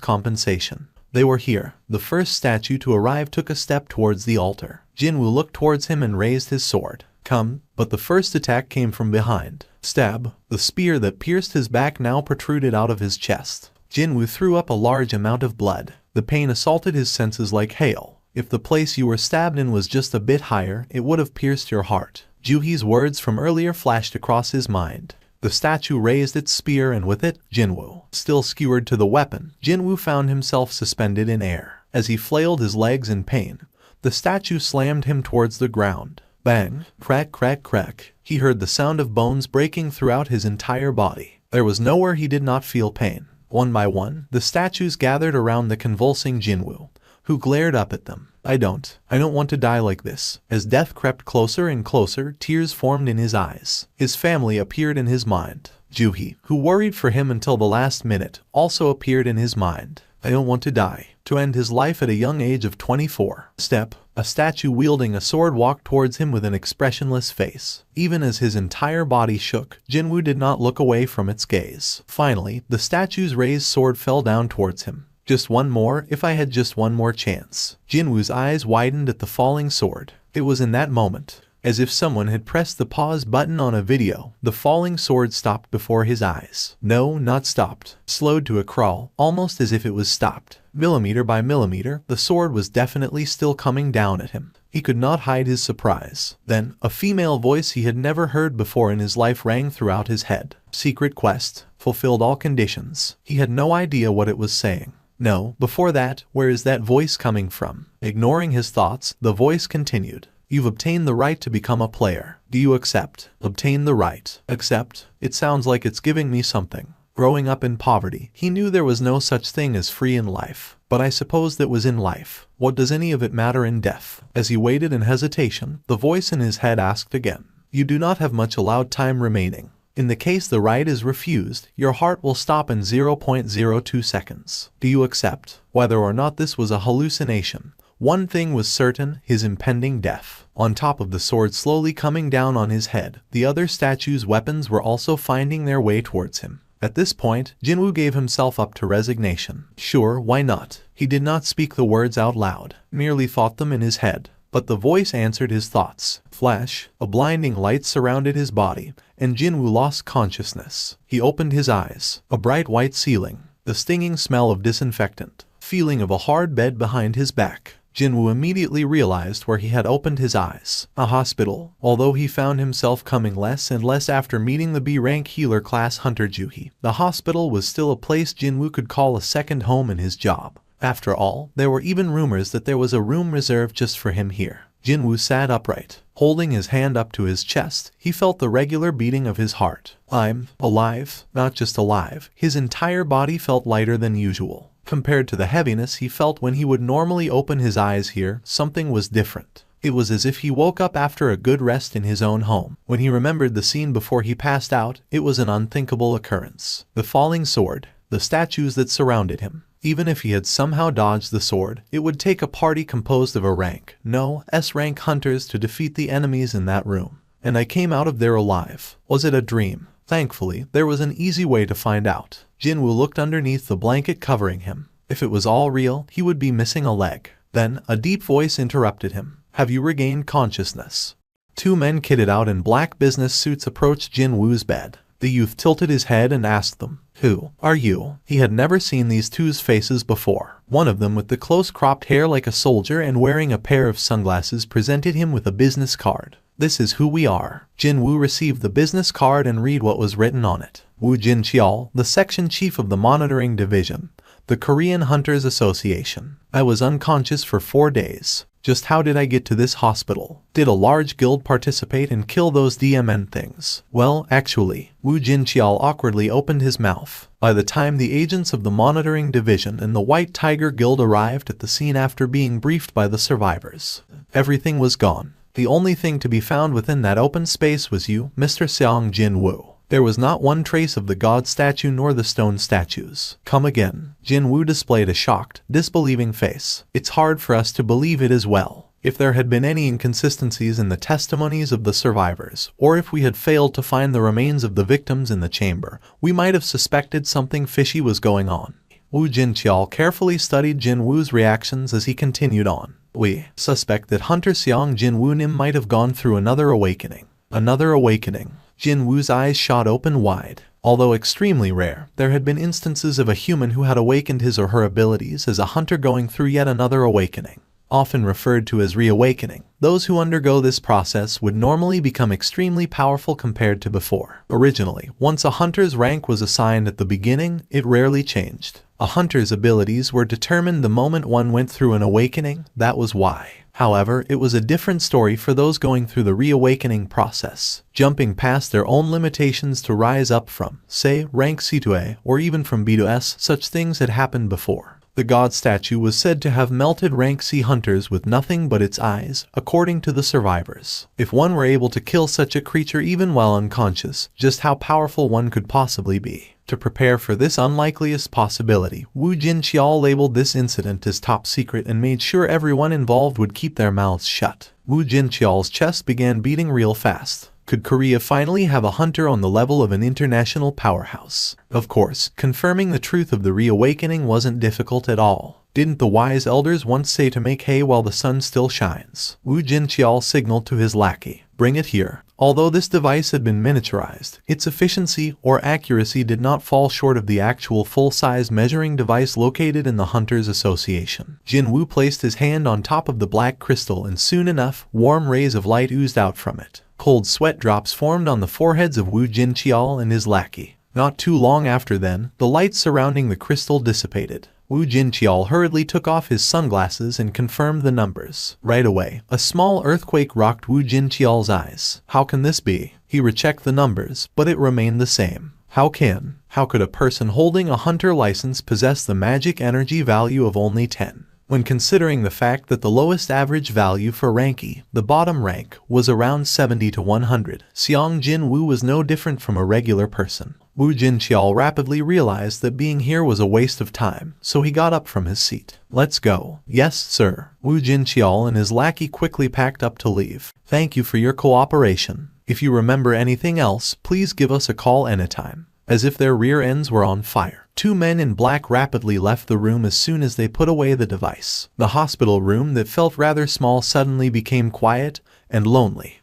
compensation. They were here. The first statue to arrive took a step towards the altar. Jinwoo looked towards him and raised his sword. Come, but the first attack came from behind. Stab. The spear that pierced his back now protruded out of his chest. Jinwoo threw up a large amount of blood. The pain assaulted his senses like hail. If the place you were stabbed in was just a bit higher, it would have pierced your heart. Juhi's words from earlier flashed across his mind. The statue raised its spear and with it, Jinwoo. Still skewered to the weapon, Jinwoo found himself suspended in air. As he flailed his legs in pain, the statue slammed him towards the ground. Bang! Crack, crack, crack. He heard the sound of bones breaking throughout his entire body. There was nowhere he did not feel pain. One by one, the statues gathered around the convulsing Jinwoo, who glared up at them. I don't want to die like this. As death crept closer and closer, tears formed in his eyes. His family appeared in his mind. Juhi, who worried for him until the last minute, also appeared in his mind. I don't want to die. To end his life at a young age of 24. Step. A statue wielding a sword walked towards him with an expressionless face. Even as his entire body shook, Jinwoo did not look away from its gaze. Finally, the statue's raised sword fell down towards him. Just one more, if I had just one more chance. Jinwoo's eyes widened at the falling sword. It was in that moment, as if someone had pressed the pause button on a video, the falling sword stopped before his eyes. No, not stopped. Slowed to a crawl, almost as if it was stopped. Millimeter by millimeter, the sword was definitely still coming down at him. He could not hide his surprise. Then, a female voice he had never heard before in his life rang throughout his head. Secret quest. Fulfilled all conditions. He had no idea what it was saying. No, before that, where is that voice coming from? Ignoring his thoughts, the voice continued. You've obtained the right to become a player. Do you accept? Obtain the right. Accept? It sounds like it's giving me something. Growing up in poverty, he knew there was no such thing as free in life. But I suppose that was in life. What does any of it matter in death? As he waited in hesitation, the voice in his head asked again. You do not have much allowed time remaining. In the case the right is refused, your heart will stop in 0.02 seconds. Do you accept? Whether or not this was a hallucination, one thing was certain, his impending death. On top of the sword slowly coming down on his head, the other statue's weapons were also finding their way towards him. At this point, Jinwoo gave himself up to resignation. Sure, why not? He did not speak the words out loud, merely thought them in his head. But the voice answered his thoughts. Flash, a blinding light surrounded his body, and Jinwoo lost consciousness. He opened his eyes. A bright white ceiling, the stinging smell of disinfectant, feeling of a hard bed behind his back. Jinwoo immediately realized where he had opened his eyes. A hospital. Although he found himself coming less and less after meeting the B-rank healer class hunter Juhi, the hospital was still a place Jinwoo could call a second home in his job. After all, there were even rumors that there was a room reserved just for him here. Jinwoo sat upright. Holding his hand up to his chest, he felt the regular beating of his heart. I'm alive, not just alive. His entire body felt lighter than usual. Compared to the heaviness he felt when he would normally open his eyes here, something was different. It was as if he woke up after a good rest in his own home. When he remembered the scene before he passed out, it was an unthinkable occurrence. The falling sword, the statues that surrounded him. Even if he had somehow dodged the sword, it would take a party composed of a rank, no, S-rank hunters to defeat the enemies in that room. And I came out of there alive. Was it a dream? Thankfully, there was an easy way to find out. Jinwoo looked underneath the blanket covering him. If it was all real, he would be missing a leg. Then, a deep voice interrupted him. Have you regained consciousness? Two men kitted out in black business suits approached Jinwoo's bed. The youth tilted his head and asked them, Who are you? He had never seen these two's faces before. One of them with the close-cropped hair like a soldier and wearing a pair of sunglasses presented him with a business card. This is who we are. Jinwoo received the business card and read what was written on it. Woo Jin-cheol, the section chief of the monitoring division, the Korean Hunters Association. I was unconscious for 4 days. Just how did I get to this hospital? Did a large guild participate and kill those DMN things? Well, actually, Woo Jin-cheol awkwardly opened his mouth. By the time the agents of the monitoring division and the White Tiger Guild arrived at the scene after being briefed by the survivors, everything was gone. The only thing to be found within that open space was you, Mr. Seong Jin-woo. There was not one trace of the god statue nor the stone statues. Come again. Jin-woo displayed a shocked, disbelieving face. It's hard for us to believe it as well. If there had been any inconsistencies in the testimonies of the survivors, or if we had failed to find the remains of the victims in the chamber, we might have suspected something fishy was going on. Wu Jinqiao carefully studied Jin Wu's reactions as he continued on. We suspect that Hunter Xiang Jin Wu Nim might have gone through another awakening. Another awakening. Jin Wu's eyes shot open wide. Although extremely rare, there had been instances of a human who had awakened his or her abilities as a hunter going through yet another awakening. Often referred to as reawakening, those who undergo this process would normally become extremely powerful compared to before. Originally, once a hunter's rank was assigned at the beginning, it rarely changed. A hunter's abilities were determined the moment one went through an awakening, that was why. However, it was a different story for those going through the reawakening process, jumping past their own limitations to rise up from, say, rank C to A, or even from B to S. Such things had happened before. The god statue was said to have melted rank C hunters with nothing but its eyes, according to the survivors. If one were able to kill such a creature even while unconscious, just how powerful one could possibly be. To prepare for this unlikeliest possibility, Wu Jinqiao labeled this incident as top secret and made sure everyone involved would keep their mouths shut. Wu Jinqiao's chest began beating real fast. Could Korea finally have a hunter on the level of an international powerhouse? Of course, confirming the truth of the reawakening wasn't difficult at all. Didn't the wise elders once say to make hay while the sun still shines? Wu Jinqiao signaled to his lackey, "Bring it here." Although this device had been miniaturized, its efficiency or accuracy did not fall short of the actual full-size measuring device located in the Hunters Association. Jin Wu placed his hand on top of the black crystal and soon enough, warm rays of light oozed out from it. Cold sweat drops formed on the foreheads of Wu Jinqiao and his lackey. Not too long after then, the light surrounding the crystal dissipated. Wu Jinqiao hurriedly took off his sunglasses and confirmed the numbers. Right away, a small earthquake rocked Wu Jinqiao's eyes. How can this be? He rechecked the numbers, but it remained the same. How could a person holding a hunter license possess the magic energy value of only 10? When considering the fact that the lowest average value for rank E, the bottom rank, was around 70 to 100, Xiang Jin Wu was no different from a regular person. Wu Jinqiao rapidly realized that being here was a waste of time, so he got up from his seat. "Let's go." "Yes, sir." Wu Jinqiao and his lackey quickly packed up to leave. "Thank you for your cooperation. If you remember anything else, please give us a call anytime." As if their rear ends were on fire, two men in black rapidly left the room as soon as they put away the device. The hospital room that felt rather small suddenly became quiet and lonely.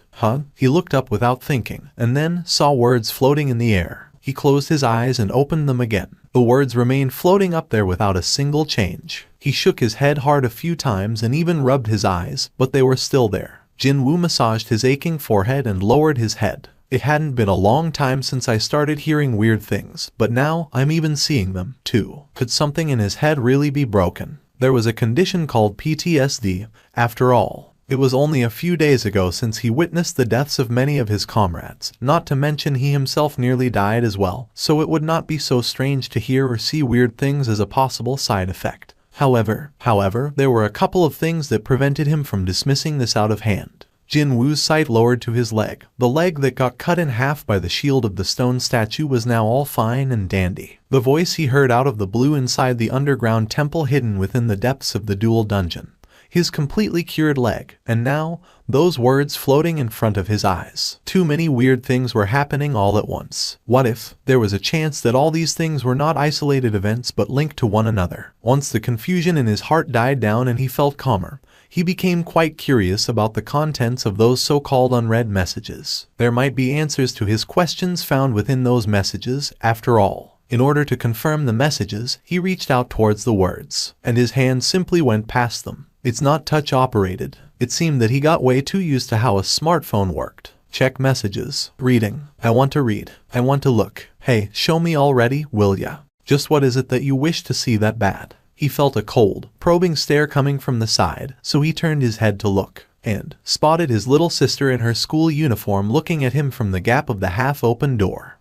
He looked up without thinking, and then saw words floating in the air. He closed his eyes and opened them again. The words remained floating up there without a single change. He shook his head hard a few times and even rubbed his eyes, but they were still there. Jin Wu massaged his aching forehead and lowered his head. "It hadn't been a long time since I started hearing weird things, but now I'm even seeing them, too." Could something in his head really be broken? There was a condition called PTSD, after all. It was only a few days ago since he witnessed the deaths of many of his comrades, not to mention he himself nearly died as well, so it would not be so strange to hear or see weird things as a possible side effect. However, there were a couple of things that prevented him from dismissing this out of hand. Jin Wu's sight lowered to his leg. The leg that got cut in half by the shield of the stone statue was now all fine and dandy. The voice he heard out of the blue inside the underground temple hidden within the depths of the dual dungeon. His completely cured leg, and now, those words floating in front of his eyes. Too many weird things were happening all at once. What if there was a chance that all these things were not isolated events but linked to one another? Once the confusion in his heart died down and he felt calmer, he became quite curious about the contents of those so-called unread messages. There might be answers to his questions found within those messages, after all. In order to confirm the messages, he reached out towards the words, and his hand simply went past them. It's not touch-operated. It seemed that he got way too used to how a smartphone worked. Check messages. Reading. I want to read. I want to look. Hey, show me already, will ya? Just what is it that you wish to see that bad? He felt a cold, probing stare coming from the side, so he turned his head to look, and spotted his little sister in her school uniform looking at him from the gap of the half-open door.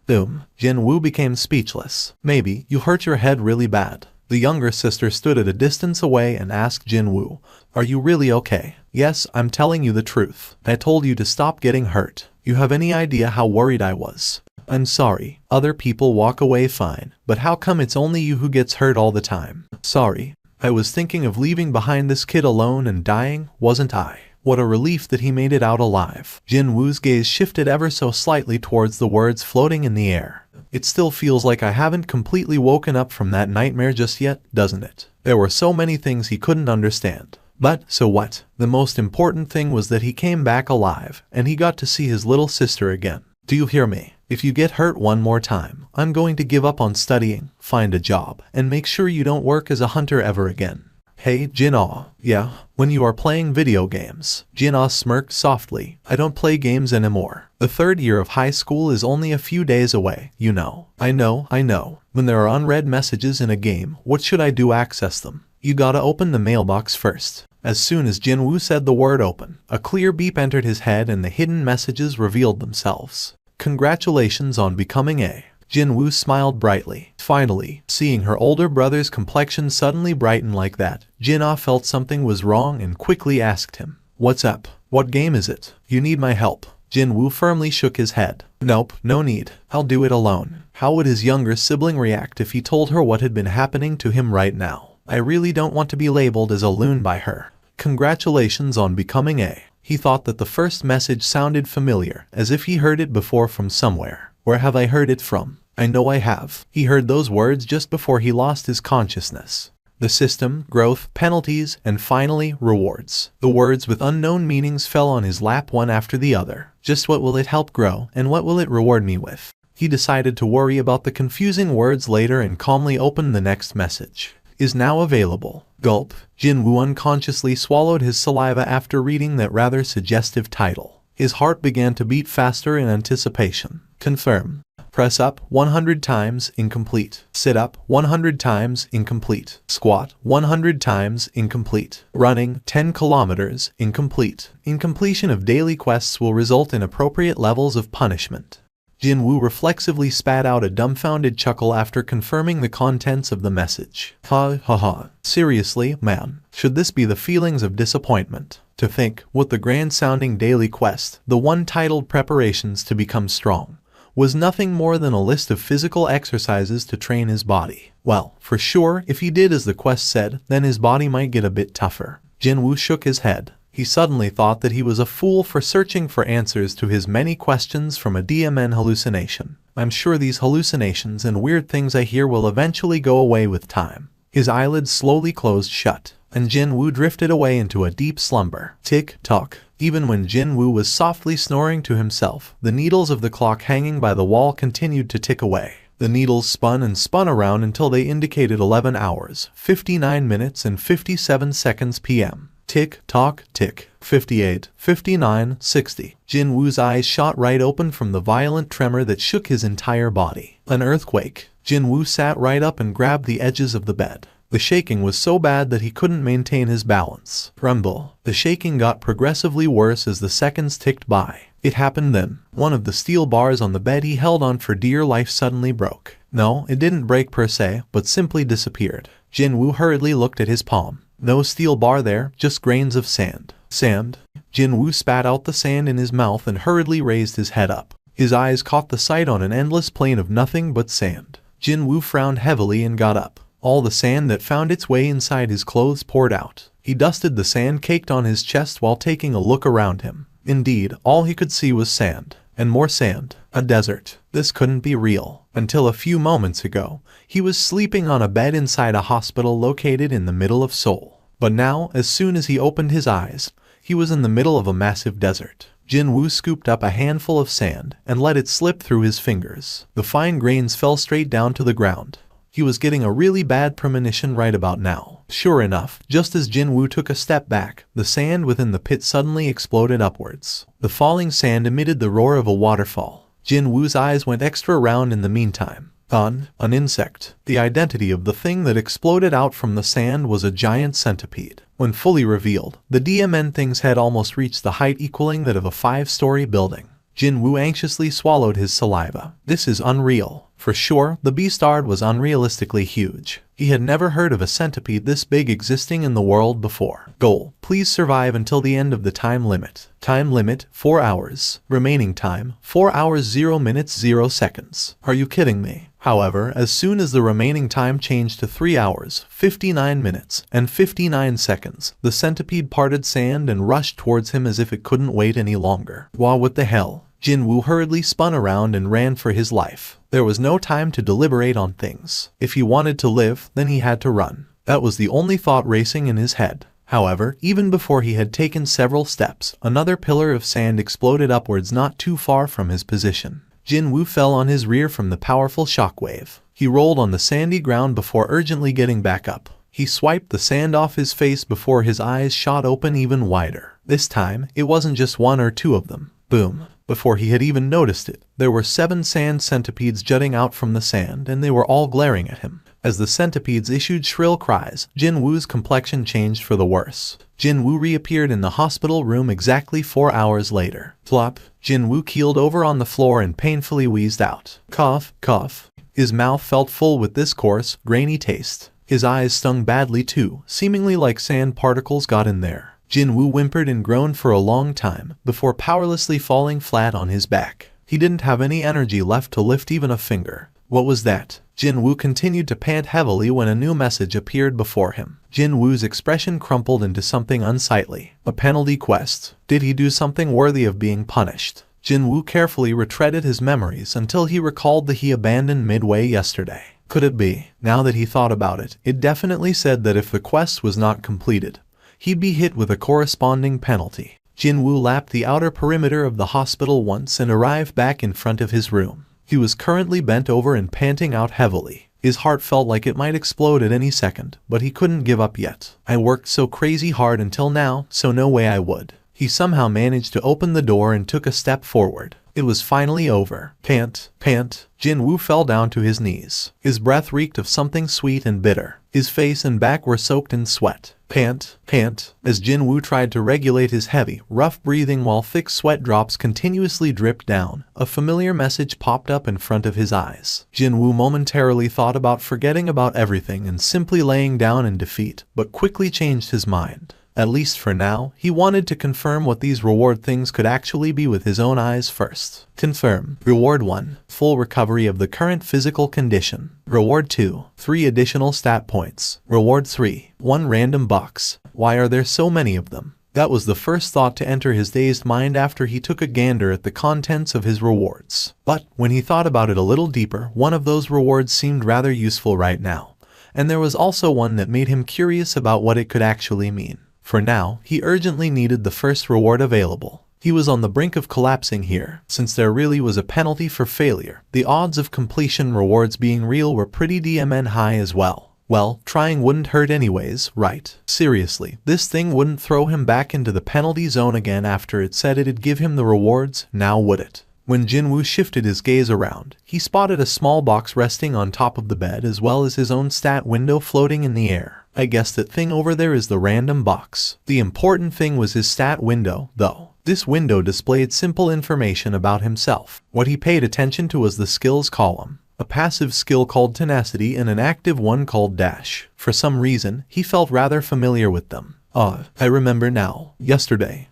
Jin Wu became speechless. "Maybe you hurt your head really bad." The younger sister stood at a distance away and asked Jin Wu, "Are you really okay?" "Yes, I'm telling you the truth. I told you to stop getting hurt. You have any idea how worried I was?" "I'm sorry. Other people walk away fine, but how come it's only you who gets hurt all the time?" "Sorry. I was thinking of leaving behind this kid alone and dying, wasn't I?" What a relief that he made it out alive. Jinwoo's gaze shifted ever so slightly towards the words floating in the air. It still feels like I haven't completely woken up from that nightmare just yet, doesn't it? There were so many things he couldn't understand. But, so what? The most important thing was that he came back alive, and he got to see his little sister again. Do you hear me? If you get hurt one more time, I'm going to give up on studying, find a job, and make sure you don't work as a hunter ever again. Hey, Jin-ah. Yeah, when you are playing video games. Jin-ah smirked softly. I don't play games anymore. The third year of high school is only a few days away, you know. I know. When there are unread messages in a game, what should I do access them? You gotta open the mailbox first. As soon as Jinwoo said the word open, a clear beep entered his head and the hidden messages revealed themselves. Congratulations on becoming a... Jinwoo smiled brightly. Finally, seeing her older brother's complexion suddenly brighten like that, Jin-ah felt something was wrong and quickly asked him, "What's up? What game is it? You need my help?" Jinwoo firmly shook his head. "Nope, no need. I'll do it alone." How would his younger sibling react if he told her what had been happening to him right now? I really don't want to be labeled as a loon by her. Congratulations on becoming a... He thought that the first message sounded familiar, as if he heard it before from somewhere. Where have I heard it from? I know I have. He heard those words just before he lost his consciousness. The system, growth, penalties, and finally, rewards. The words with unknown meanings fell on his lap one after the other. Just what will it help grow, and what will it reward me with? He decided to worry about the confusing words later and calmly opened the next message. Is now available. Gulp. Jinwoo unconsciously swallowed his saliva after reading that rather suggestive title. His heart began to beat faster in anticipation. Confirm. Press up 100 times, incomplete. Sit up 100 times, incomplete. Squat 100 times, incomplete. Running 10 kilometers, incomplete. Incompletion of daily quests will result in appropriate levels of punishment. Jinwoo reflexively spat out a dumbfounded chuckle after confirming the contents of the message. Ha ha ha. Seriously, man. Should this be the feelings of disappointment? To think, what the grand-sounding daily quest, the one titled Preparations to Become Strong, was nothing more than a list of physical exercises to train his body. Well, for sure, if he did as the quest said, then his body might get a bit tougher. Jinwoo shook his head. He suddenly thought that he was a fool for searching for answers to his many questions from a DMN hallucination. I'm sure these hallucinations and weird things I hear will eventually go away with time. His eyelids slowly closed shut, and Jinwoo drifted away into a deep slumber. Tick-tock. Even when Jinwoo was softly snoring to himself, the needles of the clock hanging by the wall continued to tick away. The needles spun and spun around until they indicated 11 hours, 59 minutes and 57 seconds p.m. Tick-tock, tick. 58, 59, 60. Jinwoo's eyes shot right open from the violent tremor that shook his entire body. An earthquake. Jinwoo sat right up and grabbed the edges of the bed. The shaking was so bad that he couldn't maintain his balance. Rumble. The shaking got progressively worse as the seconds ticked by. It happened then. One of the steel bars on the bed he held on for dear life suddenly broke. No, it didn't break per se, but simply disappeared. Jinwoo hurriedly looked at his palm. No steel bar there, just grains of sand. Sand? Jinwoo spat out the sand in his mouth and hurriedly raised his head up. His eyes caught the sight on an endless plain of nothing but sand. Jinwoo frowned heavily and got up. All the sand that found its way inside his clothes poured out. He dusted the sand caked on his chest while taking a look around him. Indeed, all he could see was sand. And more sand. A desert. This couldn't be real. Until a few moments ago, he was sleeping on a bed inside a hospital located in the middle of Seoul. But now, as soon as he opened his eyes, he was in the middle of a massive desert. Jinwoo scooped up a handful of sand and let it slip through his fingers. The fine grains fell straight down to the ground. He was getting a really bad premonition right about now. Sure enough, just as Jinwoo took a step back, the sand within the pit suddenly exploded upwards. The falling sand emitted the roar of a waterfall. Jinwoo's eyes went extra round in the meantime. An insect. The identity of the thing that exploded out from the sand was a giant centipede. When fully revealed, the DMN thing's head almost reached the height equaling that of a 5-story building. Jinwoo anxiously swallowed his saliva. This is unreal. For sure, the beastard was unrealistically huge. He had never heard of a centipede this big existing in the world before. Goal: please survive until the end of the time limit. Time limit: 4 hours. Remaining time: 4 hours 0 minutes 0 seconds. Are you kidding me? However, as soon as the remaining time changed to 3 hours, 59 minutes, and 59 seconds, the centipede parted sand and rushed towards him as if it couldn't wait any longer. What the hell? Jinwoo hurriedly spun around and ran for his life. There was no time to deliberate on things. If he wanted to live, then he had to run. That was the only thought racing in his head. However, even before he had taken several steps, another pillar of sand exploded upwards not too far from his position. Jinwoo fell on his rear from the powerful shockwave. He rolled on the sandy ground before urgently getting back up. He swiped the sand off his face before his eyes shot open even wider. This time, it wasn't just one or two of them. Boom. Before he had even noticed it, there were 7 sand centipedes jutting out from the sand, and they were all glaring at him. As the centipedes issued shrill cries, Jinwoo's complexion changed for the worse. Jinwoo reappeared in the hospital room exactly 4 hours later. Plop! Jinwoo keeled over on the floor and painfully wheezed out. Cough, cough. His mouth felt full with this coarse, grainy taste. His eyes stung badly too, seemingly like sand particles got in there. Jinwoo whimpered and groaned for a long time, before powerlessly falling flat on his back. He didn't have any energy left to lift even a finger. What was that? Jinwoo continued to pant heavily when a new message appeared before him. Jinwoo's expression crumpled into something unsightly. A penalty quest. Did he do something worthy of being punished? Jinwoo carefully retreaded his memories until he recalled that he abandoned midway yesterday. Could it be? Now that he thought about it, it definitely said that if the quest was not completed, he'd be hit with a corresponding penalty. Jinwoo lapped the outer perimeter of the hospital once and arrived back in front of his room. He was currently bent over and panting out heavily. His heart felt like it might explode at any second, but he couldn't give up yet. I worked so crazy hard until now, so no way I would. He somehow managed to open the door and took a step forward. It was finally over. Pant, pant. Jinwoo fell down to his knees. His breath reeked of something sweet and bitter. His face and back were soaked in sweat. Pant, pant. As Jinwoo tried to regulate his heavy, rough breathing while thick sweat drops continuously dripped down, a familiar message popped up in front of his eyes. Jinwoo momentarily thought about forgetting about everything and simply laying down in defeat, but quickly changed his mind. At least for now, he wanted to confirm what these reward things could actually be with his own eyes first. Confirm. Reward 1. Full recovery of the current physical condition. Reward 2. 3 additional stat points. Reward 3. 1 random box. Why are there so many of them? That was the first thought to enter his dazed mind after he took a gander at the contents of his rewards. But, when he thought about it a little deeper, one of those rewards seemed rather useful right now. And there was also one that made him curious about what it could actually mean. For now, he urgently needed the first reward available. He was on the brink of collapsing here, since there really was a penalty for failure. The odds of completion rewards being real were pretty damn high as well. Well, trying wouldn't hurt anyways, right? Seriously, this thing wouldn't throw him back into the penalty zone again after it said it'd give him the rewards, now would it? When Jinwoo shifted his gaze around, he spotted a small box resting on top of the bed as well as his own stat window floating in the air. I guess that thing over there is the random box. The important thing was his stat window, though. This window displayed simple information about himself. What he paid attention to was the skills column. A passive skill called Tenacity and an active one called Dash. For some reason, he felt rather familiar with them. I remember now. Yesterday,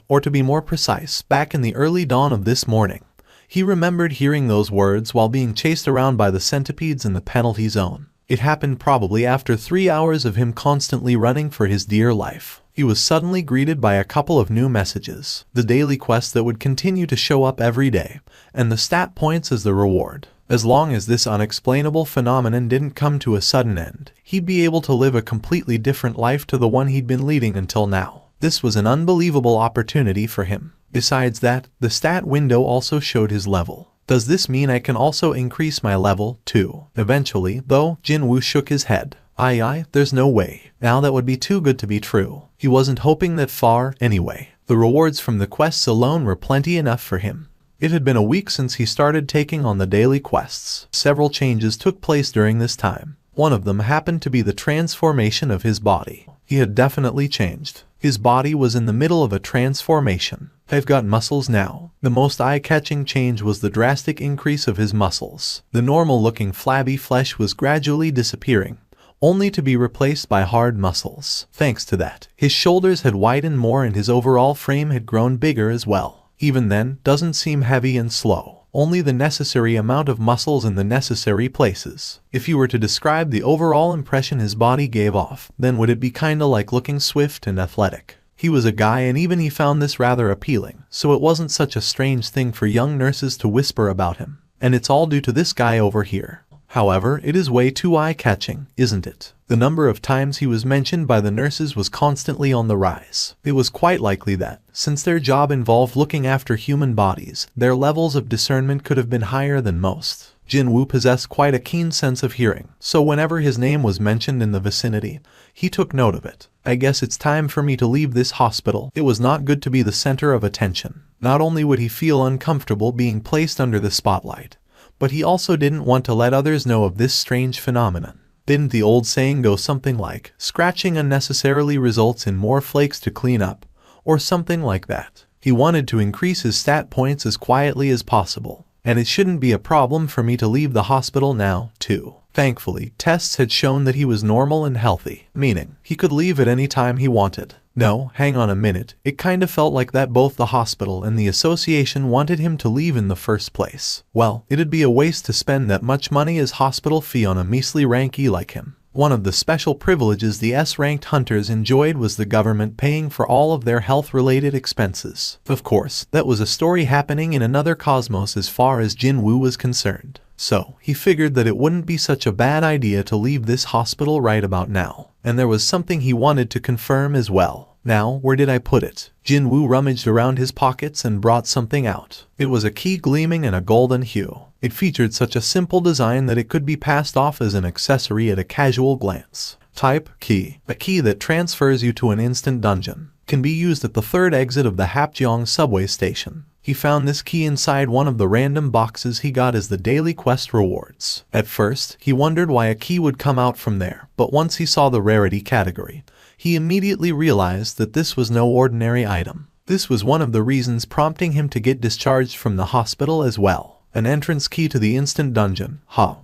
or to be more precise, back in the early dawn of this morning. He remembered hearing those words while being chased around by the centipedes in the penalty zone. It happened probably after 3 hours of him constantly running for his dear life. He was suddenly greeted by a couple of new messages, the daily quest that would continue to show up every day, and the stat points as the reward. As long as this unexplainable phenomenon didn't come to a sudden end, he'd be able to live a completely different life to the one he'd been leading until now. This was an unbelievable opportunity for him. Besides that, the stat window also showed his level. Does this mean I can also increase my level, too? Eventually, though, Jinwoo shook his head. There's no way. Now that would be too good to be true. He wasn't hoping that far, anyway. The rewards from the quests alone were plenty enough for him. It had been a week since he started taking on the daily quests. Several changes took place during this time. One of them happened to be the transformation of his body. He had definitely changed. His body was in the middle of a transformation. I've got muscles now. The most eye-catching change was the drastic increase of his muscles. The normal-looking flabby flesh was gradually disappearing, only to be replaced by hard muscles. Thanks to that, his shoulders had widened more and his overall frame had grown bigger as well. Even then, doesn't seem heavy and slow. only the necessary amount of muscles in the necessary places. If you were to describe the overall impression his body gave off, then would it be kinda like looking swift and athletic? He was a guy, and even he found this rather appealing, so it wasn't such a strange thing for young nurses to whisper about him. And it's all due to this guy over here. However, it is way too eye-catching, isn't it? The number of times he was mentioned by the nurses was constantly on the rise. It was quite likely that, since their job involved looking after human bodies, their levels of discernment could have been higher than most. Jinwoo possessed quite a keen sense of hearing, so whenever his name was mentioned in the vicinity, he took note of it. I guess it's time for me to leave this hospital. It was not good to be the center of attention. Not only would he feel uncomfortable being placed under the spotlight, but he also didn't want to let others know of this strange phenomenon. Didn't the old saying go something like, scratching unnecessarily results in more flakes to clean up, or something like that? He wanted to increase his stat points as quietly as possible, and it shouldn't be a problem for me to leave the hospital now, too. Thankfully, tests had shown that he was normal and healthy, meaning he could leave at any time he wanted. No, hang on a minute, it kinda felt like that both the hospital and the association wanted him to leave in the first place. Well, it'd be a waste to spend that much money as hospital fee on a measly rankie like him. One of the special privileges the S-ranked hunters enjoyed was the government paying for all of their health-related expenses. Of course, that was a story happening in another cosmos as far as Jinwoo was concerned. So, he figured that it wouldn't be such a bad idea to leave this hospital right about now. And there was something he wanted to confirm as well. Now, where did I put it? Jinwoo rummaged around his pockets and brought something out. It was a key gleaming in a golden hue. It featured such a simple design that it could be passed off as an accessory at a casual glance. Type, key. A key that transfers you to an instant dungeon. Can be used at the third exit of the Hapjeong subway station. He found this key inside one of the random boxes he got as the daily quest rewards. At first, he wondered why a key would come out from there, but once he saw the rarity category, he immediately realized that this was no ordinary item. This was one of the reasons prompting him to get discharged from the hospital as well. An entrance key to the instant dungeon.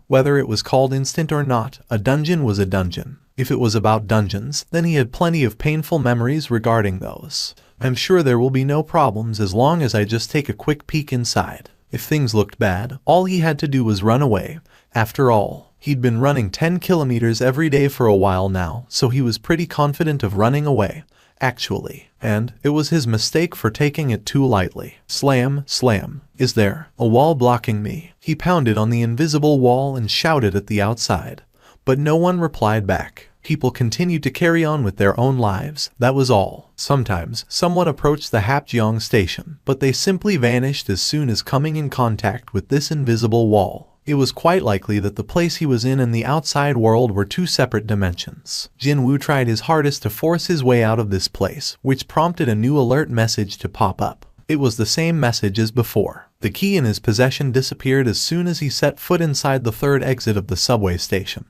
Whether it was called instant or not, a dungeon was a dungeon. If it was about dungeons, then he had plenty of painful memories regarding those. I'm sure there will be no problems as long as I just take a quick peek inside. If things looked bad, all he had to do was run away. After all, he'd been running 10 kilometers every day for a while now, so he was pretty confident of running away, actually. And it was his mistake for taking it too lightly. Slam, slam. Is there a wall blocking me? He pounded on the invisible wall and shouted at the outside. But no one replied back. People continued to carry on with their own lives, that was all. Sometimes, someone approached the Hapjeong station, but they simply vanished as soon as coming in contact with this invisible wall. It was quite likely that the place he was in and the outside world were two separate dimensions. Jinwoo tried his hardest to force his way out of this place, which prompted a new alert message to pop up. It was the same message as before. The key in his possession disappeared as soon as he set foot inside the third exit of the subway station.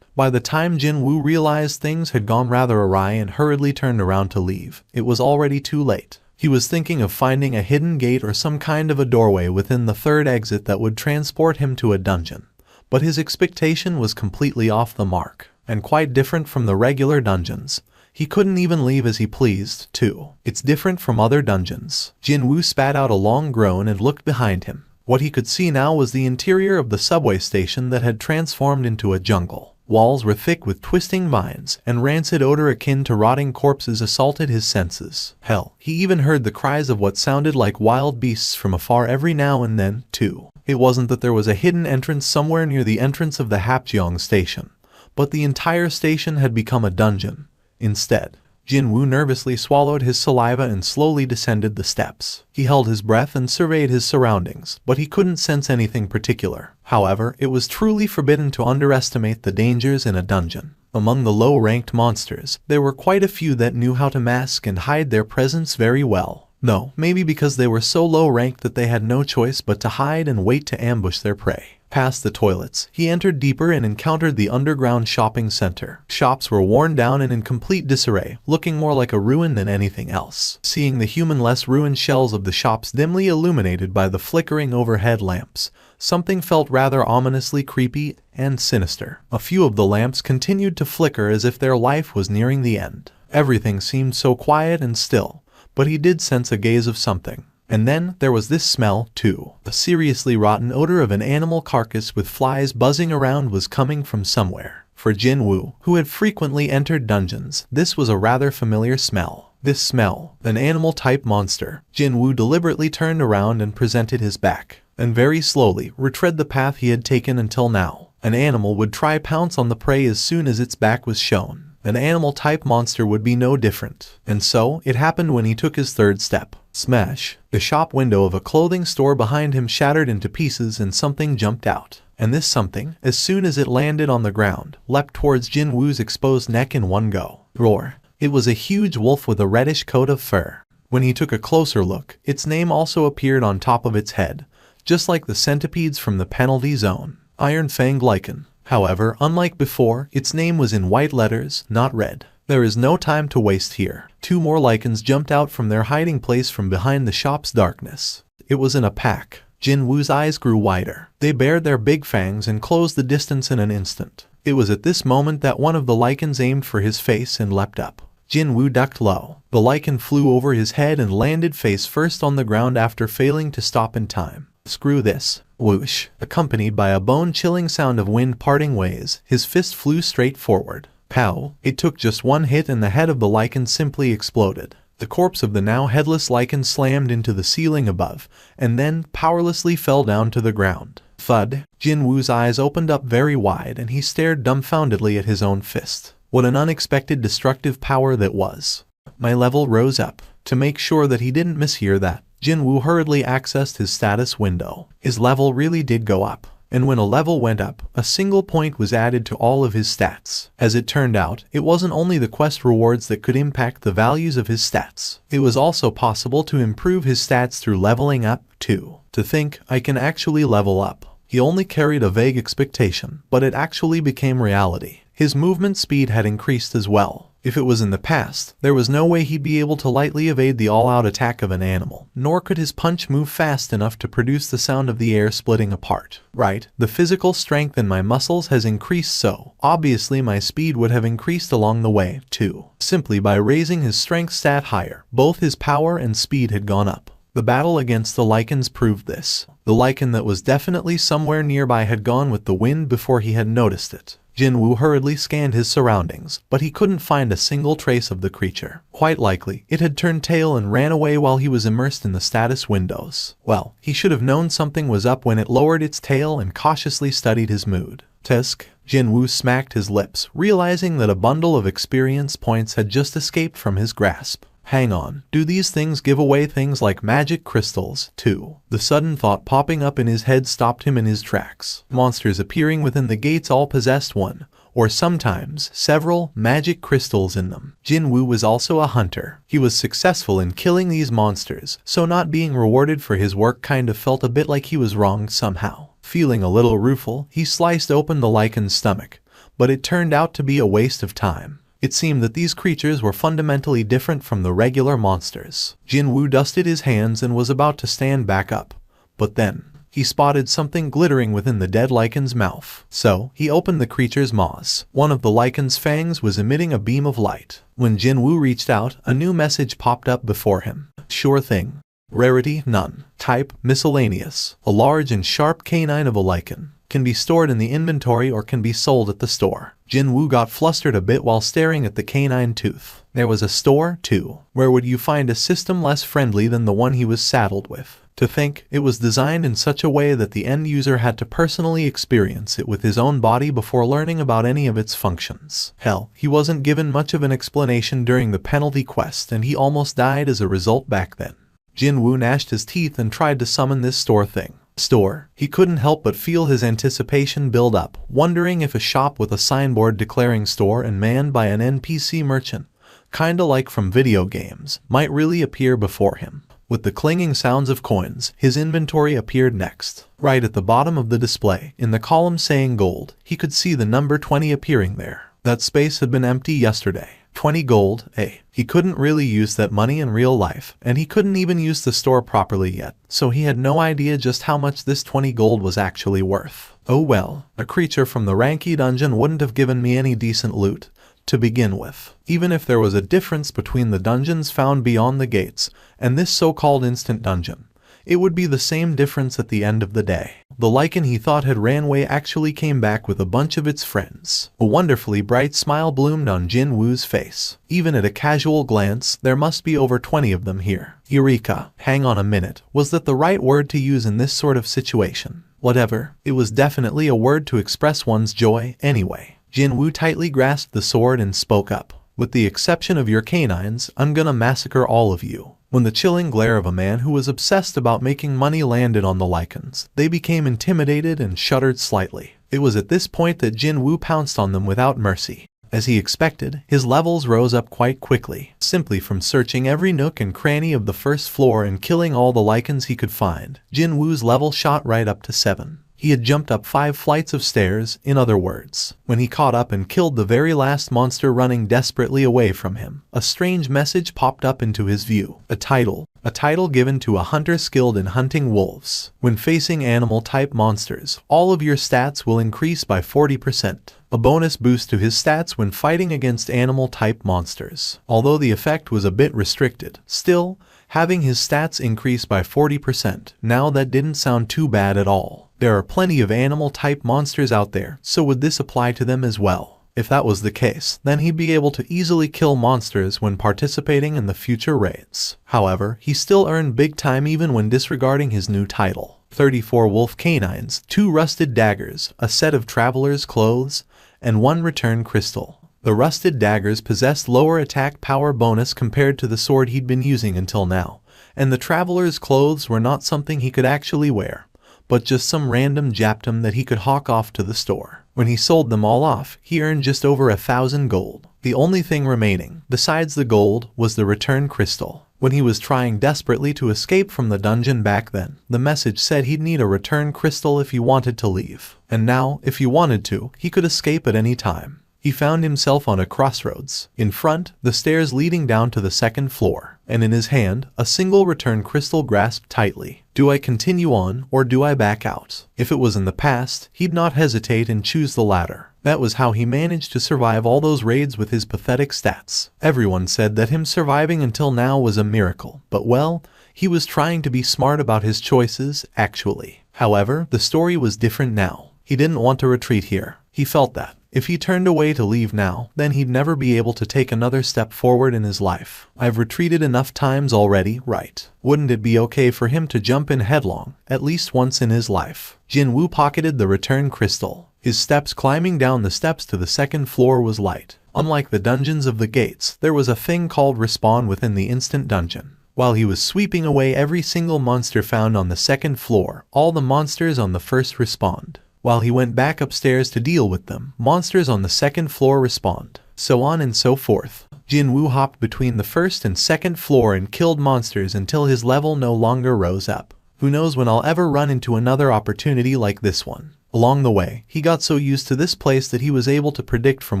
By the time Jinwoo realized things had gone rather awry and hurriedly turned around to leave, it was already too late. He was thinking of finding a hidden gate or some kind of a doorway within the third exit that would transport him to a dungeon. But his expectation was completely off the mark, and quite different from the regular dungeons. He couldn't even leave as he pleased, too. It's different from other dungeons. Jinwoo spat out a long groan and looked behind him. What he could see now was the interior of the subway station that had transformed into a jungle. Walls were thick with twisting vines, and rancid odor akin to rotting corpses assaulted his senses. Hell, he even heard the cries of what sounded like wild beasts from afar every now and then, too. It wasn't that there was a hidden entrance somewhere near the entrance of the Hapjeong station, but the entire station had become a dungeon. Instead, Jinwoo nervously swallowed his saliva and slowly descended the steps. He held his breath and surveyed his surroundings, but he couldn't sense anything particular. However, it was truly forbidden to underestimate the dangers in a dungeon. Among the low-ranked monsters, there were quite a few that knew how to mask and hide their presence very well. No, maybe because they were so low-ranked that they had no choice but to hide and wait to ambush their prey. Past the toilets, he entered deeper and encountered the underground shopping center. Shops were worn down and in complete disarray, looking more like a ruin than anything else. Seeing the human-less ruined shells of the shops dimly illuminated by the flickering overhead lamps, something felt rather ominously creepy and sinister. A few of the lamps continued to flicker as if their life was nearing the end. Everything seemed so quiet and still, but he did sense a gaze of something. And then there was this smell, too. The seriously rotten odor of an animal carcass with flies buzzing around was coming from somewhere. For Jinwoo, who had frequently entered dungeons, this was a rather familiar smell. This smell, an animal-type monster. Jinwoo deliberately turned around and presented his back, and very slowly retread the path he had taken until now. An animal would try pounce on the prey as soon as its back was shown. An animal-type monster would be no different. And so, it happened when he took his third step. Smash! The shop window of a clothing store behind him shattered into pieces and something jumped out. And this something, as soon as it landed on the ground, leapt towards Jinwoo's exposed neck in one go. Roar! It was a huge wolf with a reddish coat of fur. When he took a closer look, its name also appeared on top of its head, just like the centipedes from the penalty zone. Iron Fang Lichen. However, unlike before, its name was in white letters, not red. There is no time to waste here. 2 more lichens jumped out from their hiding place from behind the shop's darkness. It was in a pack. Jinwoo's eyes grew wider. They bared their big fangs and closed the distance in an instant. It was at this moment that one of the lichens aimed for his face and leapt up. Jinwoo ducked low. The lichen flew over his head and landed face first on the ground after failing to stop in time. Screw this. Whoosh. Accompanied by a bone-chilling sound of wind parting ways, his fist flew straight forward. Pow! It took just one hit and the head of the lichen simply exploded. The corpse of the now headless lichen slammed into the ceiling above, and then powerlessly fell down to the ground. Thud! Jinwoo's eyes opened up very wide and he stared dumbfoundedly at his own fist. What an unexpected destructive power that was. My level rose up. To make sure that he didn't mishear that, Jinwoo hurriedly accessed his status window. His level really did go up. And when a level went up, a single point was added to all of his stats. As it turned out, it wasn't only the quest rewards that could impact the values of his stats. It was also possible to improve his stats through leveling up, too. To think, I can actually level up. He only carried a vague expectation, but it actually became reality. His movement speed had increased as well. If it was in the past, there was no way he'd be able to lightly evade the all-out attack of an animal, nor could his punch move fast enough to produce the sound of the air splitting apart. Right, the physical strength in my muscles has increased, so obviously my speed would have increased along the way, too. Simply by raising his strength stat higher, both his power and speed had gone up. The battle against the lichens proved this. The lichen that was definitely somewhere nearby had gone with the wind before he had noticed it. Jinwoo hurriedly scanned his surroundings, but he couldn't find a single trace of the creature. Quite likely, it had turned tail and ran away while he was immersed in the status windows. Well, he should have known something was up when it lowered its tail and cautiously studied his mood. Tisk. Jinwoo smacked his lips, realizing that a bundle of experience points had just escaped from his grasp. Hang on, do these things give away things like magic crystals, too? The sudden thought popping up in his head stopped him in his tracks. Monsters appearing within the gates all possessed one, or sometimes several, magic crystals in them. Jinwoo was also a hunter. He was successful in killing these monsters, so not being rewarded for his work kind of felt a bit like he was wronged somehow. Feeling a little rueful, he sliced open the lichen's stomach, but it turned out to be a waste of time. It seemed that these creatures were fundamentally different from the regular monsters. Jinwoo dusted his hands and was about to stand back up. But then, he spotted something glittering within the dead lichen's mouth. So, he opened the creature's maws. One of the lichen's fangs was emitting a beam of light. When Jinwoo reached out, a new message popped up before him. Sure thing. Rarity, none. Type, miscellaneous. A large and sharp canine of a lichen. Can be stored in the inventory or can be sold at the store. Jinwoo got flustered a bit while staring at the canine tooth. There was a store, too. Where would you find a system less friendly than the one he was saddled with? To think, it was designed in such a way that the end user had to personally experience it with his own body before learning about any of its functions. Hell, he wasn't given much of an explanation during the penalty quest and he almost died as a result back then. Jinwoo gnashed his teeth and tried to summon this store thing. Store. He couldn't help but feel his anticipation build up, wondering if a shop with a signboard declaring store and manned by an NPC merchant, kinda like from video games, might really appear before him. With the clanging sounds of coins, his inventory appeared next. Right at the bottom of the display, in the column saying gold, he could see the number 20 appearing there. That space had been empty yesterday. 20 gold, He couldn't really use that money in real life, and he couldn't even use the store properly yet, so he had no idea just how much this 20 gold was actually worth. Oh well, a creature from the Ranky dungeon wouldn't have given me any decent loot, to begin with. Even if there was a difference between the dungeons found beyond the gates and this so-called instant dungeon, it would be the same difference at the end of the day. The lichen he thought had ran away actually came back with a bunch of its friends. A wonderfully bright smile bloomed on Jin Woo's face. Even at a casual glance, there must be over 20 of them here. Eureka! Hang on a minute. Was that the right word to use in this sort of situation? Whatever, it was definitely a word to express one's joy anyway. Jin Woo tightly grasped the sword and spoke up. With the exception of your canines, I'm gonna massacre all of you. When the chilling glare of a man who was obsessed about making money landed on the lichens, they became intimidated and shuddered slightly. It was at this point that Jin Woo pounced on them without mercy. As he expected, his levels rose up quite quickly, simply from searching every nook and cranny of the first floor and killing all the lichens he could find. Jin Woo's level shot right up to 7. He had jumped up 5 flights of stairs, in other words. When he caught up and killed the very last monster running desperately away from him, a strange message popped up into his view. A title given to a hunter skilled in hunting wolves. When facing animal-type monsters, all of your stats will increase by 40%. A bonus boost to his stats when fighting against animal-type monsters. Although the effect was a bit restricted, still, having his stats increase by 40%, now that didn't sound too bad at all. There are plenty of animal-type monsters out there, so would this apply to them as well? If that was the case, then he'd be able to easily kill monsters when participating in the future raids. However, he still earned big time even when disregarding his new title. 34 wolf canines, 2 rusted daggers, a set of traveler's clothes, and 1 return crystal. The rusted daggers possessed lower attack power bonus compared to the sword he'd been using until now, and the traveler's clothes were not something he could actually wear, but just some random japtum that he could hawk off to the store. When he sold them all off, he earned just over 1,000 gold. The only thing remaining, besides the gold, was the return crystal. When he was trying desperately to escape from the dungeon back then, the message said he'd need a return crystal if he wanted to leave. And now, if he wanted to, he could escape at any time. He found himself on a crossroads. In front, the stairs leading down to the 2nd floor, and in his hand, a single return crystal grasped tightly. Do I continue on, or do I back out? If it was in the past, he'd not hesitate and choose the latter. That was how he managed to survive all those raids with his pathetic stats. Everyone said that him surviving until now was a miracle, but well, he was trying to be smart about his choices, actually. However, the story was different now. He didn't want to retreat here. He felt that if he turned away to leave now, then he'd never be able to take another step forward in his life. I've retreated enough times already, right? Wouldn't it be okay for him to jump in headlong, at least once in his life? Jin Woo pocketed the return crystal. His steps climbing down the steps to the 2nd floor was light. Unlike the dungeons of the gates, there was a thing called respawn within the instant dungeon. While he was sweeping away every single monster found on the 2nd floor, all the monsters on the 1st respawned. While he went back upstairs to deal with them, monsters on the 2nd floor respawned. So on and so forth. Jin Woo hopped between the 1st and 2nd floor and killed monsters until his level no longer rose up. Who knows when I'll ever run into another opportunity like this one. Along the way, he got so used to this place that he was able to predict from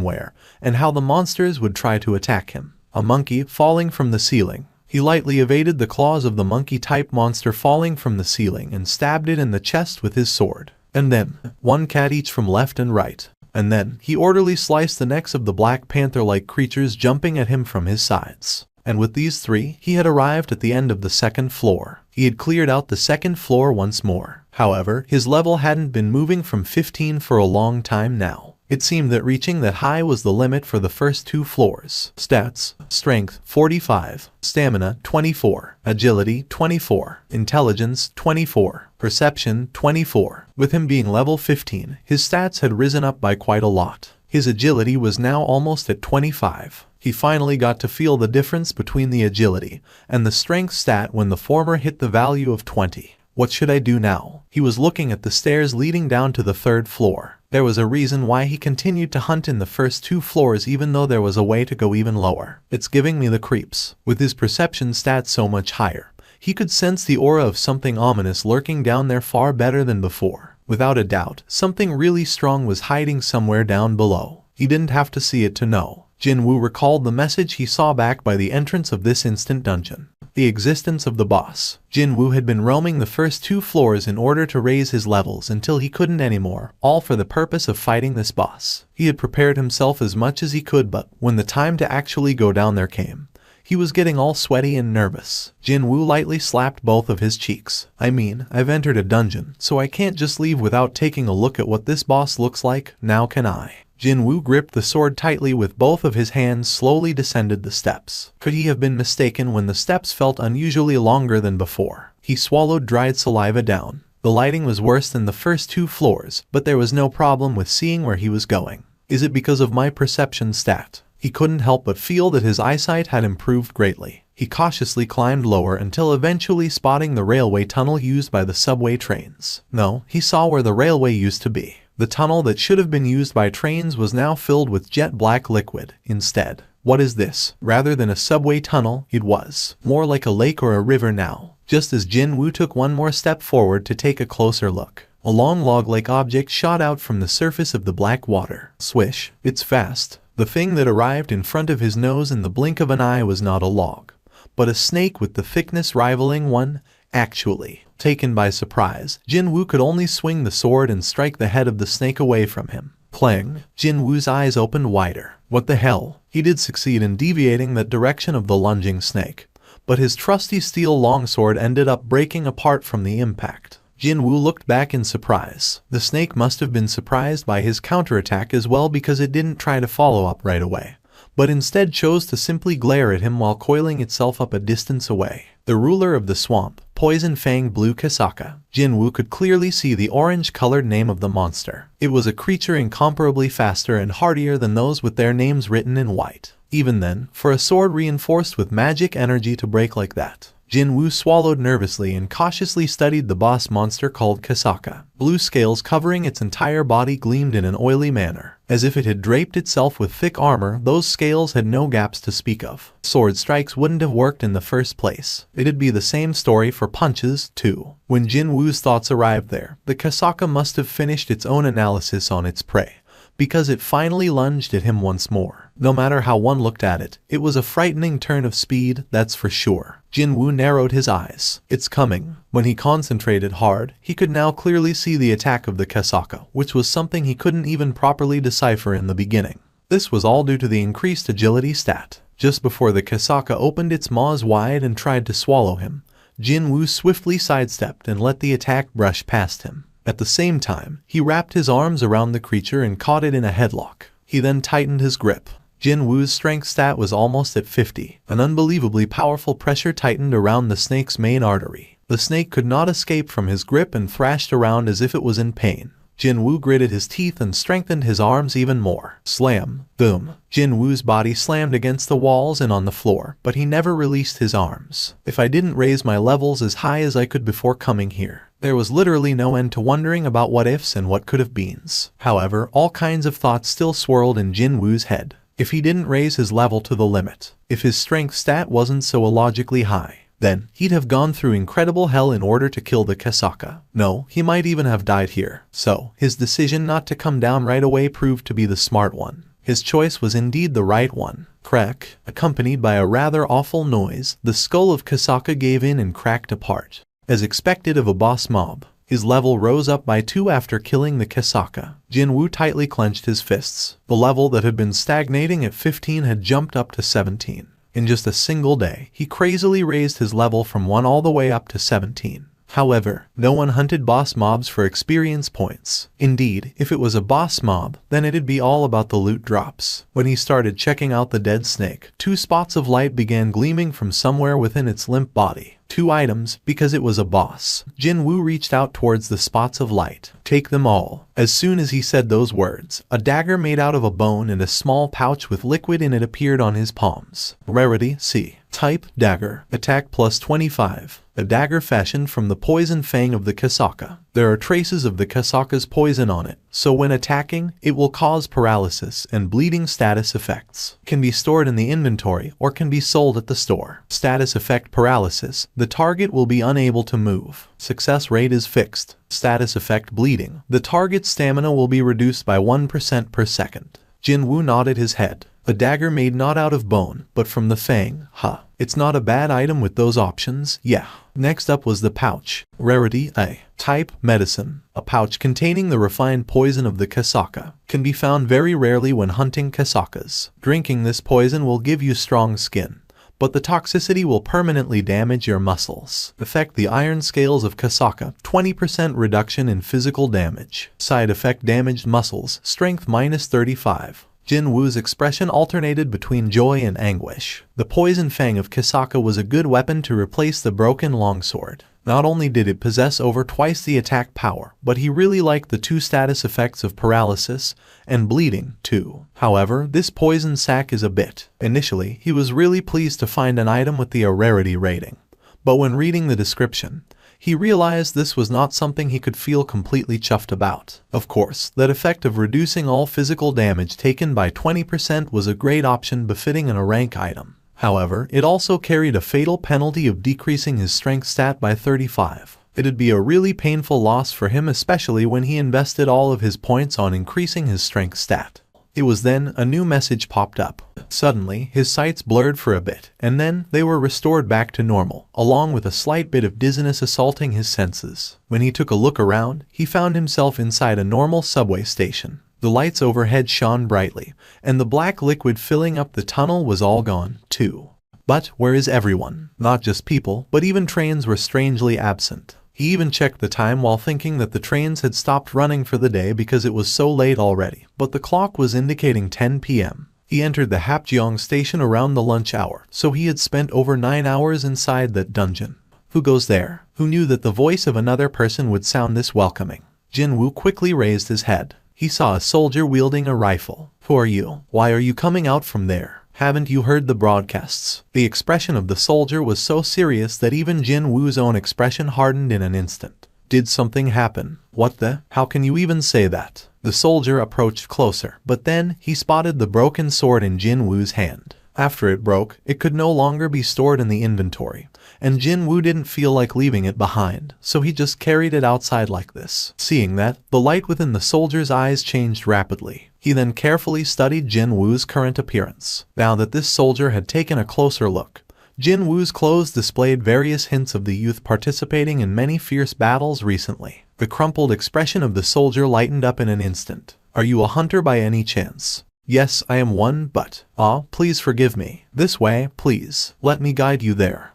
where and how the monsters would try to attack him. A monkey falling from the ceiling. He lightly evaded the claws of the monkey-type monster falling from the ceiling and stabbed it in the chest with his sword. And then, 1 cat each from left and right. And then, he orderly sliced the necks of the Black Panther-like creatures jumping at him from his sides. And with these 3, he had arrived at the end of the 2nd floor. He had cleared out the 2nd floor once more. However, his level hadn't been moving from 15 for a long time now. It seemed that reaching that high was the limit for the first 2 floors. Stats: Strength 45, Stamina 24, Agility 24, Intelligence 24, Perception 24. With him being level 15, his stats had risen up by quite a lot. His agility was now almost at 25. He finally got to feel the difference between the agility and the strength stat when the former hit the value of 20. What should I do now? He was looking at the stairs leading down to the 3rd floor. There was a reason why he continued to hunt in the first 2 floors even though there was a way to go even lower. It's giving me the creeps. With his perception stats so much higher, he could sense the aura of something ominous lurking down there far better than before. Without a doubt, something really strong was hiding somewhere down below. He didn't have to see it to know. Jin Woo recalled the message he saw back by the entrance of this instant dungeon. the existence of the boss. Jinwoo had been roaming the first 2 floors in order to raise his levels until he couldn't anymore, all for the purpose of fighting this boss. He had prepared himself as much as he could, but when the time to actually go down there came, he was getting all sweaty and nervous. Jinwoo lightly slapped both of his cheeks. I mean, I've entered a dungeon, so I can't just leave without taking a look at what this boss looks like, now can I? Jinwoo gripped the sword tightly with both of his hands, slowly descended the steps. Could he have been mistaken when the steps felt unusually longer than before? He swallowed dried saliva down. The lighting was worse than the first 2 floors, but there was no problem with seeing where he was going. Is it because of my perception stat? He couldn't help but feel that his eyesight had improved greatly. He cautiously climbed lower until eventually spotting the railway tunnel used by the subway trains. No, he saw where the railway used to be. The tunnel that should have been used by trains was now filled with jet black liquid. Instead, what is this? Rather than a subway tunnel, it was more like a lake or a river now. Just as Jinwoo took one more step forward to take a closer look, a long log-like object shot out from the surface of the black water. Swish, it's fast. The thing that arrived in front of his nose in the blink of an eye was not a log, but a snake with the thickness rivaling one. Actually, taken by surprise, Jinwoo could only swing the sword and strike the head of the snake away from him. Clang! Jinwoo's eyes opened wider. What the hell? He did succeed in deviating that direction of the lunging snake, but his trusty steel longsword ended up breaking apart from the impact. Jinwoo looked back in surprise. The snake must have been surprised by his counterattack as well, because it didn't try to follow up right away, but instead chose to simply glare at him while coiling itself up a distance away. The ruler of the swamp, Poison Fang Blue Kasaka. Jinwoo could clearly see the orange-colored name of the monster. It was a creature incomparably faster and hardier than those with their names written in white. Even then, for a sword reinforced with magic energy to break like that, Jinwoo swallowed nervously and cautiously studied the boss monster called Kasaka. Blue scales covering its entire body gleamed in an oily manner. As if it had draped itself with thick armor, those scales had no gaps to speak of. Sword strikes wouldn't have worked in the first place. It'd be the same story for punches, too. When Jinwoo's thoughts arrived there, the Kasaka must have finished its own analysis on its prey, because it finally lunged at him once more. No matter how one looked at it, it was a frightening turn of speed, that's for sure. Jinwoo narrowed his eyes. It's coming. When he concentrated hard, he could now clearly see the attack of the Kasaka, which was something he couldn't even properly decipher in the beginning. This was all due to the increased agility stat. Just before the Kasaka opened its maws wide and tried to swallow him, Jinwoo swiftly sidestepped and let the attack brush past him. At the same time, he wrapped his arms around the creature and caught it in a headlock. He then tightened his grip. Jinwoo's strength stat was almost at 50. An unbelievably powerful pressure tightened around the snake's main artery. The snake could not escape from his grip and thrashed around as if it was in pain. Jinwoo gritted his teeth and strengthened his arms even more. Slam! Boom! Jinwoo's body slammed against the walls and on the floor, but he never released his arms. If I didn't raise my levels as high as I could before coming here, there was literally no end to wondering about what ifs and what could have beens. However, all kinds of thoughts still swirled in Jinwoo's head. If he didn't raise his level to the limit, if his strength stat wasn't so illogically high, then he'd have gone through incredible hell in order to kill the Kasaka. No, he might even have died here. So, his decision not to come down right away proved to be the smart one. His choice was indeed the right one. Crack! Accompanied by a rather awful noise, the skull of Kasaka gave in and cracked apart. As expected of a boss mob, his level rose up by 2 after killing the Kasaka. Jinwoo tightly clenched his fists. The level that had been stagnating at 15 had jumped up to 17. In just a single day, he crazily raised his level from 1 all the way up to 17. However, no one hunted boss mobs for experience points. Indeed, if it was a boss mob, then it'd be all about the loot drops. When he started checking out the dead snake, 2 spots of light began gleaming from somewhere within its limp body. 2 items, because it was a boss. Jinwoo reached out towards the spots of light. Take them all. As soon as he said those words, a dagger made out of a bone and a small pouch with liquid in it appeared on his palms. Rarity, C. Type, dagger. Attack plus 25. A dagger fashioned from the poison fang of the Kasaka. There are traces of the Kasaka's poison on it, so when attacking, it will cause paralysis and bleeding status effects. Can be stored in the inventory or can be sold at the store. Status effect paralysis. The target will be unable to move. Success rate is fixed. Status effect bleeding. The target's stamina will be reduced by 1% per second. Jinwoo nodded his head. A dagger made not out of bone, but from the fang. Huh. It's not a bad item with those options, yeah. Next up was the pouch. Rarity A. Type medicine. A pouch containing the refined poison of the kasaka. Can be found very rarely when hunting kasakas. Drinking this poison will give you strong skin, but the toxicity will permanently damage your muscles. Affect the iron scales of kasaka. 20% reduction in physical damage. Side effect: damaged muscles. Strength -35. Jin Woo's expression alternated between joy and anguish. The poison fang of Kasaka was a good weapon to replace the broken longsword. Not only did it possess over twice the attack power, but he really liked the 2 status effects of paralysis and bleeding, too. However, this poison sac is a bit. Initially, he was really pleased to find an item with the rarity rating. But when reading the description, he realized this was not something he could feel completely chuffed about. Of course, that effect of reducing all physical damage taken by 20% was a great option befitting a rank item. However, it also carried a fatal penalty of decreasing his strength stat by 35. It'd be a really painful loss for him, especially when he invested all of his points on increasing his strength stat. It was then a new message popped up. Suddenly, his sights blurred for a bit, and then they were restored back to normal, along with a slight bit of dizziness assaulting his senses. When he took a look around, he found himself inside a normal subway station. The lights overhead shone brightly, and the black liquid filling up the tunnel was all gone, too. But where is everyone? Not just people, but even trains were strangely absent. He even checked the time while thinking that the trains had stopped running for the day because it was so late already, but the clock was indicating 10 p.m. He entered the Hapjeong station around the lunch hour, so he had spent over 9 hours inside that dungeon. Who goes there? Who knew that the voice of another person would sound this welcoming? Jin Woo quickly raised his head. He saw a soldier wielding a rifle. Who are you? Why are you coming out from there? Haven't you heard the broadcasts? The expression of the soldier was so serious that even Jin Woo's own expression hardened in an instant. Did something happen? What the? How can you even say that? The soldier approached closer, but then he spotted the broken sword in Jin Woo's hand. After it broke, it could no longer be stored in the inventory, and Jin Woo didn't feel like leaving it behind, so he just carried it outside like this. Seeing that, the light within the soldier's eyes changed rapidly. He then carefully studied Jin Woo's current appearance. Now that this soldier had taken a closer look, Jin Woo's clothes displayed various hints of the youth participating in many fierce battles recently. The crumpled expression of the soldier lightened up in an instant. Are you a hunter by any chance? Yes, I am one, but, please forgive me. This way, please. Let me guide you there.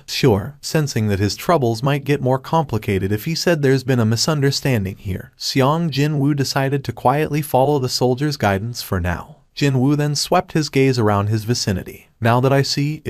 Sure. Sensing that his troubles might get more complicated if he said there's been a misunderstanding here, Jin Woo decided to quietly follow the soldier's guidance for now. Jin Woo then swept his gaze around his vicinity. Now that I see,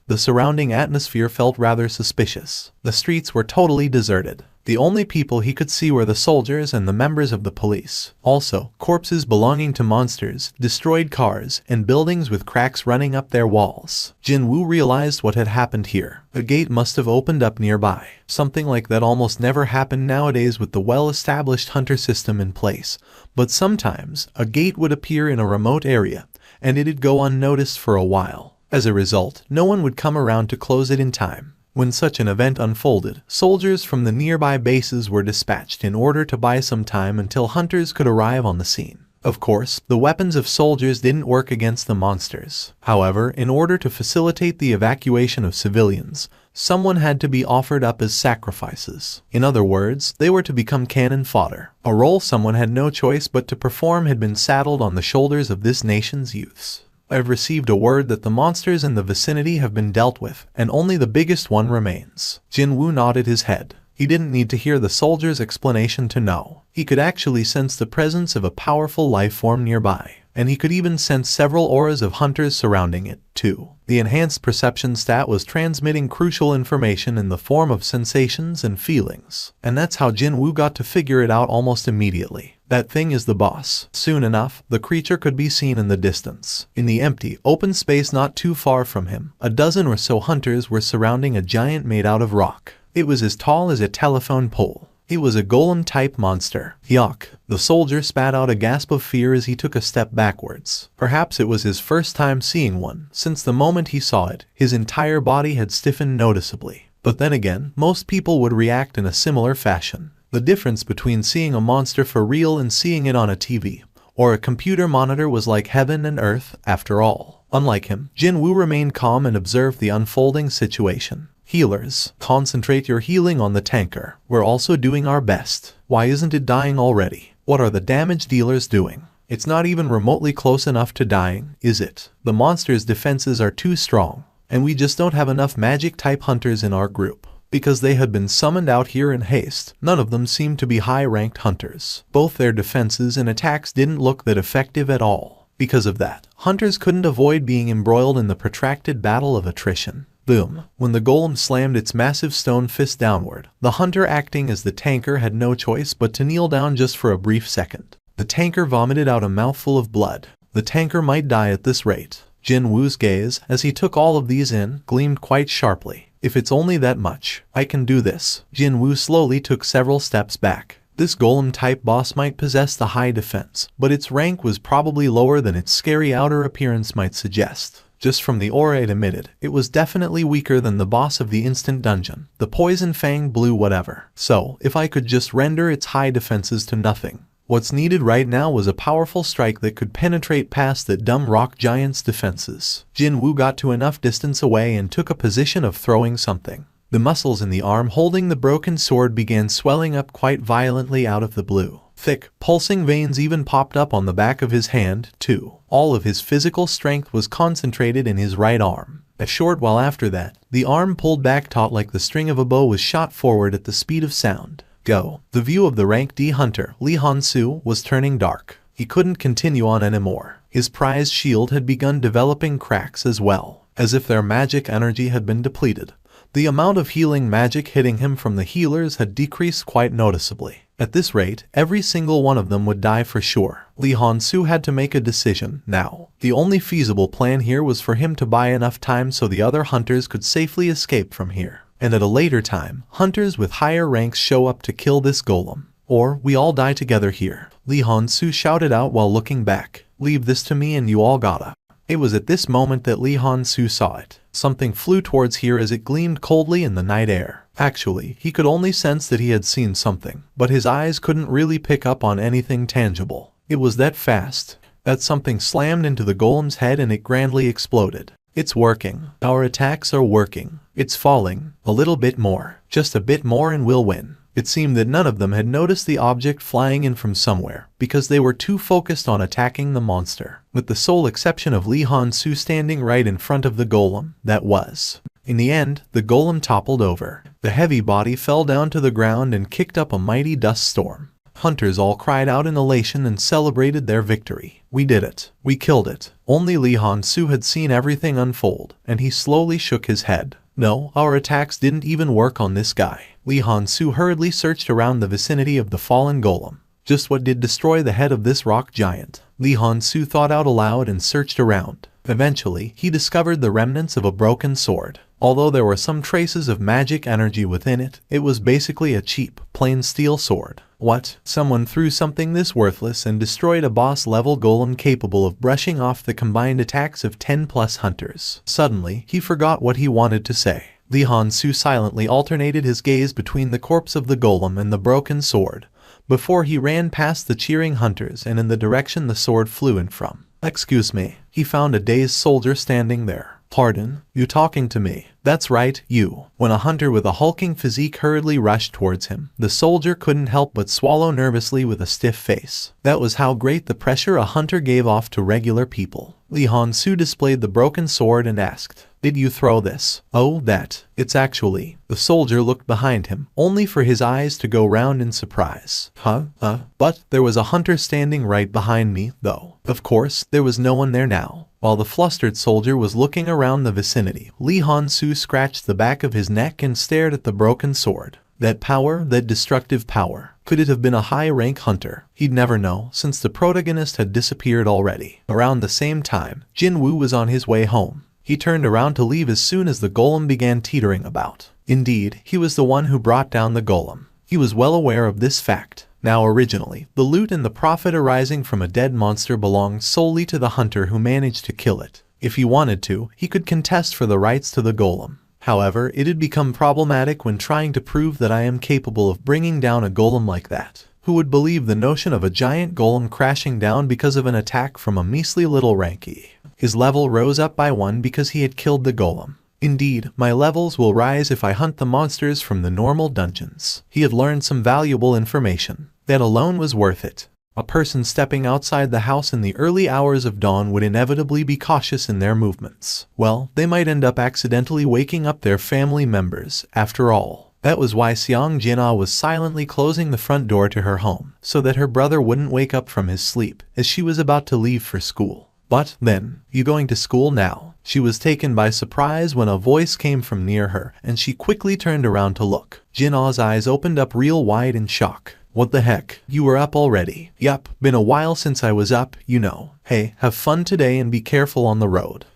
the surrounding atmosphere felt rather suspicious. The streets were totally deserted. The only people he could see were the soldiers and the members of the police. Also, corpses belonging to monsters, destroyed cars, and buildings with cracks running up their walls. Jin Woo realized what had happened here. A gate must have opened up nearby. Something like that almost never happened nowadays with the well-established hunter system in place. But sometimes, a gate would appear in a remote area, and it'd go unnoticed for a while. As a result, no one would come around to close it in time. When such an event unfolded, soldiers from the nearby bases were dispatched in order to buy some time until hunters could arrive on the scene. Of course, the weapons of soldiers didn't work against the monsters. However, in order to facilitate the evacuation of civilians, someone had to be offered up as sacrifices. In other words, they were to become cannon fodder. A role someone had no choice but to perform had been saddled on the shoulders of this nation's youths. I've received a word that the monsters in the vicinity have been dealt with, and only the biggest one remains. Jin Woo nodded his head. He didn't need to hear the soldier's explanation to know. He could actually sense the presence of a powerful life form nearby, and he could even sense several auras of hunters surrounding it, too. The enhanced perception stat was transmitting crucial information in the form of sensations and feelings, and that's how Jin Woo got to figure it out almost immediately. That thing is the boss. Soon enough, the creature could be seen in the distance. In the empty, open space not too far from him, a dozen or so hunters were surrounding a giant made out of rock. It was as tall as a telephone pole. It was a golem-type monster. Yuck. The soldier spat out a gasp of fear as he took a step backwards. Perhaps it was his first time seeing one, since the moment he saw it, his entire body had stiffened noticeably. But then again, most people would react in a similar fashion. The difference between seeing a monster for real and seeing it on a TV, or a computer monitor was like heaven and earth after all. Unlike him, Jinwoo remained calm and observed the unfolding situation. Healers, concentrate your healing on the tanker. We're also doing our best. Why isn't it dying already? What are the damage dealers doing? It's not even remotely close enough to dying, is it? The monster's defenses are too strong, and we just don't have enough magic-type hunters in our group. Because they had been summoned out here in haste, none of them seemed to be high-ranked hunters. Both their defenses and attacks didn't look that effective at all. Because of that, hunters couldn't avoid being embroiled in the protracted battle of attrition. Boom. When the golem slammed its massive stone fist downward, the hunter acting as the tanker had no choice but to kneel down just for a brief second. The tanker vomited out a mouthful of blood. The tanker might die at this rate. Jinwoo's gaze, as he took all of these in, gleamed quite sharply. If it's only that much, I can do this. Jinwoo slowly took several steps back. This golem-type boss might possess the high defense, but its rank was probably lower than its scary outer appearance might suggest. Just from the aura it emitted, it was definitely weaker than the boss of the instant dungeon, the poison fang blue whatever. So, if I could just render its high defenses to nothing. What's needed right now was a powerful strike that could penetrate past that dumb rock giant's defenses. Jinwoo got to enough distance away and took a position of throwing something. The muscles in the arm holding the broken sword began swelling up quite violently out of the blue. Thick, pulsing veins even popped up on the back of his hand, too. All of his physical strength was concentrated in his right arm. A short while after that, the arm pulled back taut like the string of a bow was shot forward at the speed of sound. Go. The view of the rank D hunter, Lee Han-soo, was turning dark. He couldn't continue on anymore. His prized shield had begun developing cracks as well, as if their magic energy had been depleted. The amount of healing magic hitting him from the healers had decreased quite noticeably. At this rate, every single one of them would die for sure. Lee Han-soo had to make a decision now. The only feasible plan here was for him to buy enough time so the other hunters could safely escape from here. And at a later time, hunters with higher ranks show up to kill this golem. Or we all die together here. Lee Han-soo shouted out while looking back. Leave this to me and you all gotta. It was at this moment that Lee Han-soo saw it. Something flew towards here as it gleamed coldly in the night air. Actually, he could only sense that he had seen something, but his eyes couldn't really pick up on anything tangible. It was that fast. That something slammed into the golem's head and it grandly exploded. It's working. Our attacks are working. It's falling. A little bit more. Just a bit more and we'll win. It seemed that none of them had noticed the object flying in from somewhere, because they were too focused on attacking the monster, with the sole exception of Lee Han-soo standing right in front of the golem. That was. In the end, the golem toppled over. The heavy body fell down to the ground and kicked up a mighty dust storm. Hunters all cried out in elation and celebrated their victory. We did it. We killed it. Only Lee Han-soo had seen everything unfold, and he slowly shook his head. No, our attacks didn't even work on this guy. Lee Han-soo hurriedly searched around the vicinity of the fallen golem. Just what did destroy the head of this rock giant? Lee Han-soo thought out aloud and searched around. Eventually, he discovered the remnants of a broken sword. Although there were some traces of magic energy within it, it was basically a cheap, plain steel sword. What? Someone threw something this worthless and destroyed a boss-level golem capable of brushing off the combined attacks of 10+ hunters. Suddenly, he forgot what he wanted to say. Lee Han-soo silently alternated his gaze between the corpse of the golem and the broken sword, before he ran past the cheering hunters and in the direction the sword flew in from. Excuse me. He found a dazed soldier standing there. Pardon? You talking to me? That's right, you. When a hunter with a hulking physique hurriedly rushed towards him, the soldier couldn't help but swallow nervously with a stiff face. That was how great the pressure a hunter gave off to regular people. Lee Han-soo displayed the broken sword and asked, "Did you throw this?" "Oh, that. It's actually..." The soldier looked behind him, only for his eyes to go round in surprise. But there was a hunter standing right behind me, though. Of course, there was no one there now. While the flustered soldier was looking around the vicinity, Lee Han-soo scratched the back of his neck and stared at the broken sword. That power, that destructive power. Could it have been a high-rank hunter? He'd never know, since the protagonist had disappeared already. Around the same time, Jinwoo was on his way home. He turned around to leave as soon as the golem began teetering about. Indeed, he was the one who brought down the golem. He was well aware of this fact. Now originally, the loot and the profit arising from a dead monster belonged solely to the hunter who managed to kill it. If he wanted to, he could contest for the rights to the golem. However, it had become problematic when trying to prove that I am capable of bringing down a golem like that. Who would believe the notion of a giant golem crashing down because of an attack from a measly little rankie? His level rose up by 1 because he had killed the golem. Indeed, my levels will rise if I hunt the monsters from the normal dungeons. He had learned some valuable information. That alone was worth it. A person stepping outside the house in the early hours of dawn would inevitably be cautious in their movements. Well, they might end up accidentally waking up their family members, after all. That was why Xiang Jinna was silently closing the front door to her home, so that her brother wouldn't wake up from his sleep as she was about to leave for school. But then, you going to school now? She was taken by surprise when a voice came from near her, and she quickly turned around to look. Jinna's eyes opened up real wide in shock. What the heck? You were up already? Yup, been a while since I was up, you know. Hey, have fun today and be careful on the road.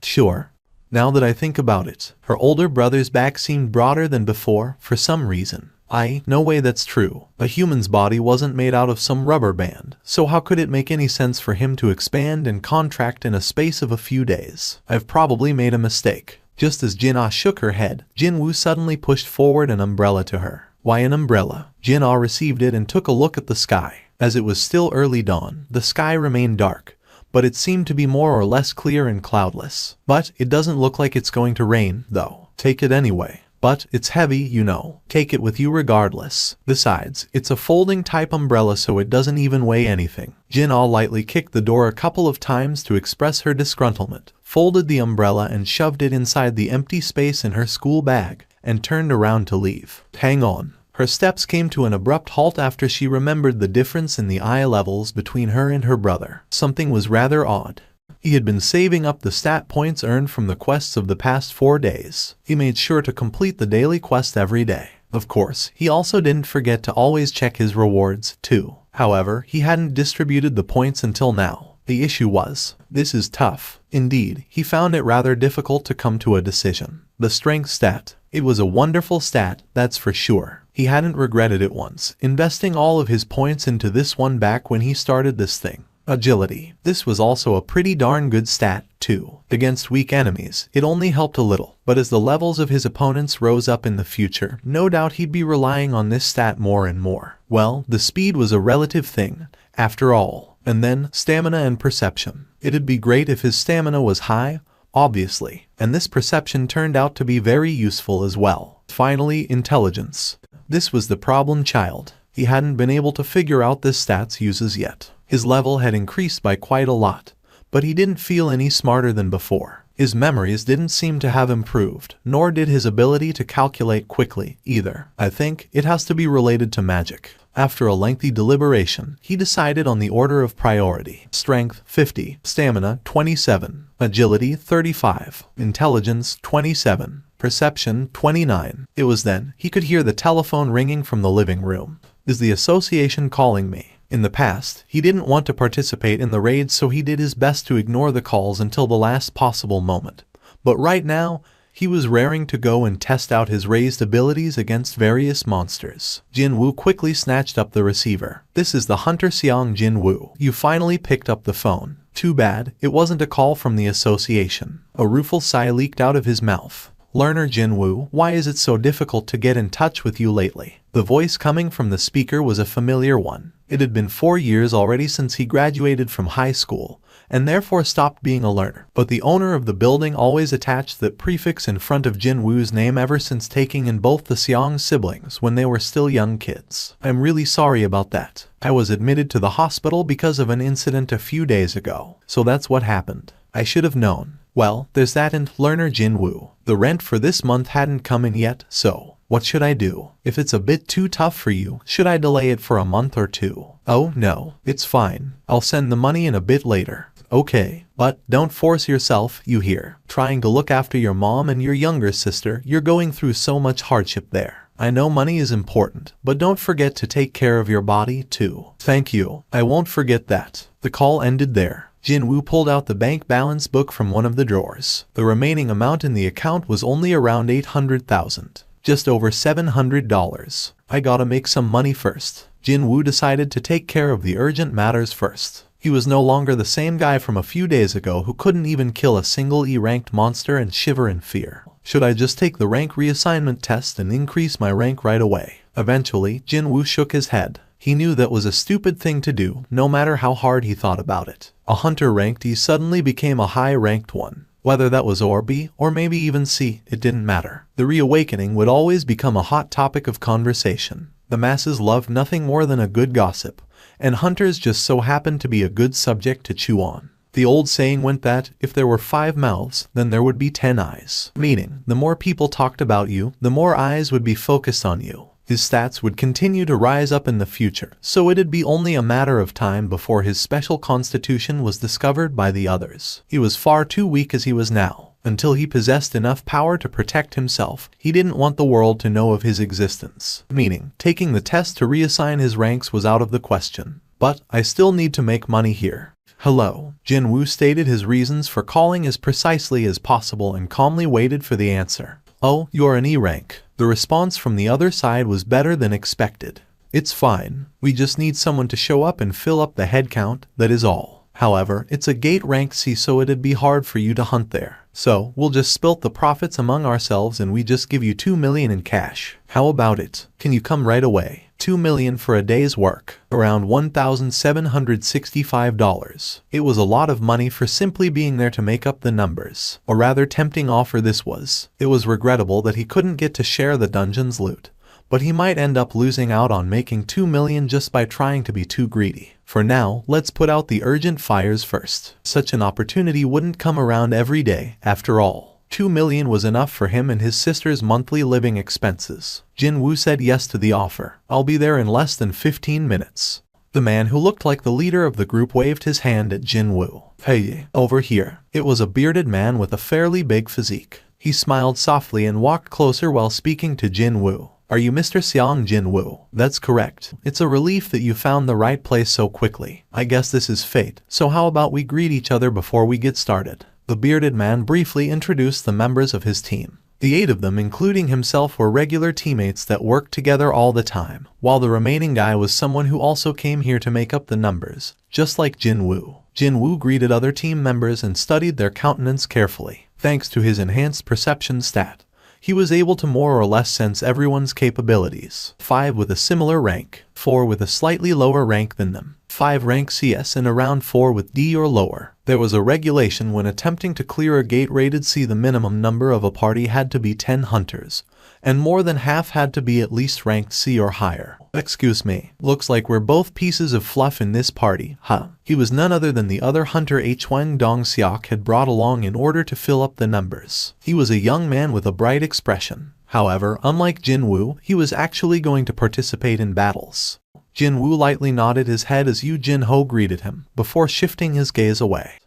Sure. Now that I think about it, her older brother's back seemed broader than before, for some reason. No way that's true. A human's body wasn't made out of some rubber band, so how could it make any sense for him to expand and contract in a space of a few days? I've probably made a mistake. Just as Jinna shook her head, Jinwoo suddenly pushed forward an umbrella to her. Why an umbrella? Jinna received it and took a look at the sky. As it was still early dawn, the sky remained dark, but it seemed to be more or less clear and cloudless. But it doesn't look like it's going to rain, though. Take it anyway. But it's heavy, you know. Take it with you regardless. Besides, it's a folding type umbrella so it doesn't even weigh anything. Jinna lightly kicked the door a couple of times to express her disgruntlement, folded the umbrella and shoved it inside the empty space in her school bag, and turned around to leave. Hang on. Her steps came to an abrupt halt after she remembered the difference in the eye levels between her and her brother. Something was rather odd. He had been saving up the stat points earned from the quests of the past 4 days. He made sure to complete the daily quest every day. Of course, he also didn't forget to always check his rewards, too. However, he hadn't distributed the points until now. The issue was, this is tough. Indeed, he found it rather difficult to come to a decision. The strength stat. It was a wonderful stat, that's for sure. He hadn't regretted it once, investing all of his points into this one back when he started this thing. Agility. This was also a pretty darn good stat, too. Against weak enemies, it only helped a little, but as the levels of his opponents rose up in the future, no doubt he'd be relying on this stat more and more. Well, the speed was a relative thing, after all. And then, stamina and perception. It'd be great if his stamina was high, obviously, and this perception turned out to be very useful as well. Finally, intelligence. This was the problem child. He hadn't been able to figure out this stat's uses yet. His level had increased by quite a lot, but he didn't feel any smarter than before. His memories didn't seem to have improved, nor did his ability to calculate quickly, either. I think it has to be related to magic. After a lengthy deliberation, he decided on the order of priority. Strength, 50. Stamina, 27. Agility, 35. Intelligence, 27. Perception, 29. It was then he could hear the telephone ringing from the living room. Is the association calling me? In the past, he didn't want to participate in the raids, so he did his best to ignore the calls until the last possible moment. But right now, he was raring to go and test out his raised abilities against various monsters. Jinwoo quickly snatched up the receiver. This is the hunter Xiang Jinwoo. You finally picked up the phone. Too bad, it wasn't a call from the association. A rueful sigh leaked out of his mouth. Learner Jinwoo, why is it so difficult to get in touch with you lately? The voice coming from the speaker was a familiar one. It had been 4 years already since he graduated from high school, and therefore stopped being a learner. But the owner of the building always attached that prefix in front of Jinwoo's name ever since taking in both the Xiang siblings when they were still young kids. I'm really sorry about that. I was admitted to the hospital because of an incident a few days ago. So that's what happened. I should have known. Well, there's that, and learner Jinwoo. The rent for this month hadn't come in yet, so what should I do? If it's a bit too tough for you, should I delay it for a month or two? Oh no, it's fine. I'll send the money in a bit later. Okay, but don't force yourself, you hear. Trying to look after your mom and your younger sister, you're going through so much hardship there. I know money is important, but don't forget to take care of your body too. Thank you, I won't forget that. The call ended there. Jinwoo pulled out the bank balance book from one of the drawers. The remaining amount in the account was only around 800,000. Just over $700. I gotta make some money first. Jinwoo decided to take care of the urgent matters first. He was no longer the same guy from a few days ago who couldn't even kill a single E-ranked monster and shiver in fear. Should I just take the rank reassignment test and increase my rank right away? Eventually, Jinwoo shook his head. He knew that was a stupid thing to do, no matter how hard he thought about it. A hunter ranked E suddenly became a high-ranked one. Whether that was or B, or maybe even C, it didn't matter. The reawakening would always become a hot topic of conversation. The masses loved nothing more than a good gossip, and hunters just so happened to be a good subject to chew on. The old saying went that, if there were 5 mouths, then there would be 10 eyes. Meaning, the more people talked about you, the more eyes would be focused on you. His stats would continue to rise up in the future, so it'd be only a matter of time before his special constitution was discovered by the others. He was far too weak as he was now. Until he possessed enough power to protect himself, he didn't want the world to know of his existence. Meaning, taking the test to reassign his ranks was out of the question. But, I still need to make money here. Hello. Jinwoo stated his reasons for calling as precisely as possible and calmly waited for the answer. Oh, you're an E rank. The response from the other side was better than expected. It's fine. We just need someone to show up and fill up the head count, that is all. However, it's a gate rank C, so it'd be hard for you to hunt there. So, we'll just split the profits among ourselves and we just give you 2 million in cash. How about it? Can you come right away? 2 million for a day's work. Around $1,765. It was a lot of money for simply being there to make up the numbers. A rather tempting offer this was. It was regrettable that he couldn't get to share the dungeon's loot. But he might end up losing out on making 2 million just by trying to be too greedy. For now, let's put out the urgent fires first. Such an opportunity wouldn't come around every day, after all. 2 million was enough for him and his sister's monthly living expenses. Jinwoo said yes to the offer. I'll be there in less than 15 minutes. The man who looked like the leader of the group waved his hand at Jinwoo. Hey, over here. It was a bearded man with a fairly big physique. He smiled softly and walked closer while speaking to Jinwoo. Are you Mr. Xiang Jinwoo? That's correct. It's a relief that you found the right place so quickly. I guess this is fate. So how about we greet each other before we get started? The bearded man briefly introduced the members of his team. The 8 of them, including himself, were regular teammates that worked together all the time, while the remaining guy was someone who also came here to make up the numbers, just like Jinwoo. Jinwoo greeted other team members and studied their countenance carefully. Thanks to his enhanced perception stat, he was able to more or less sense everyone's capabilities. 5 with a similar rank, 4 with a slightly lower rank than them, 5 rank CS and around 4 with D or lower. There was a regulation when attempting to clear a gate rated C. The minimum number of a party had to be 10 hunters, and more than half had to be at least ranked C or higher. Excuse me, looks like we're both pieces of fluff in this party, huh? He was none other than the other hunter Hwang Dong-seok had brought along in order to fill up the numbers. He was a young man with a bright expression. However, unlike Jinwoo, he was actually going to participate in battles. Jinwoo lightly nodded his head as Yu Jin-ho greeted him, before shifting his gaze away.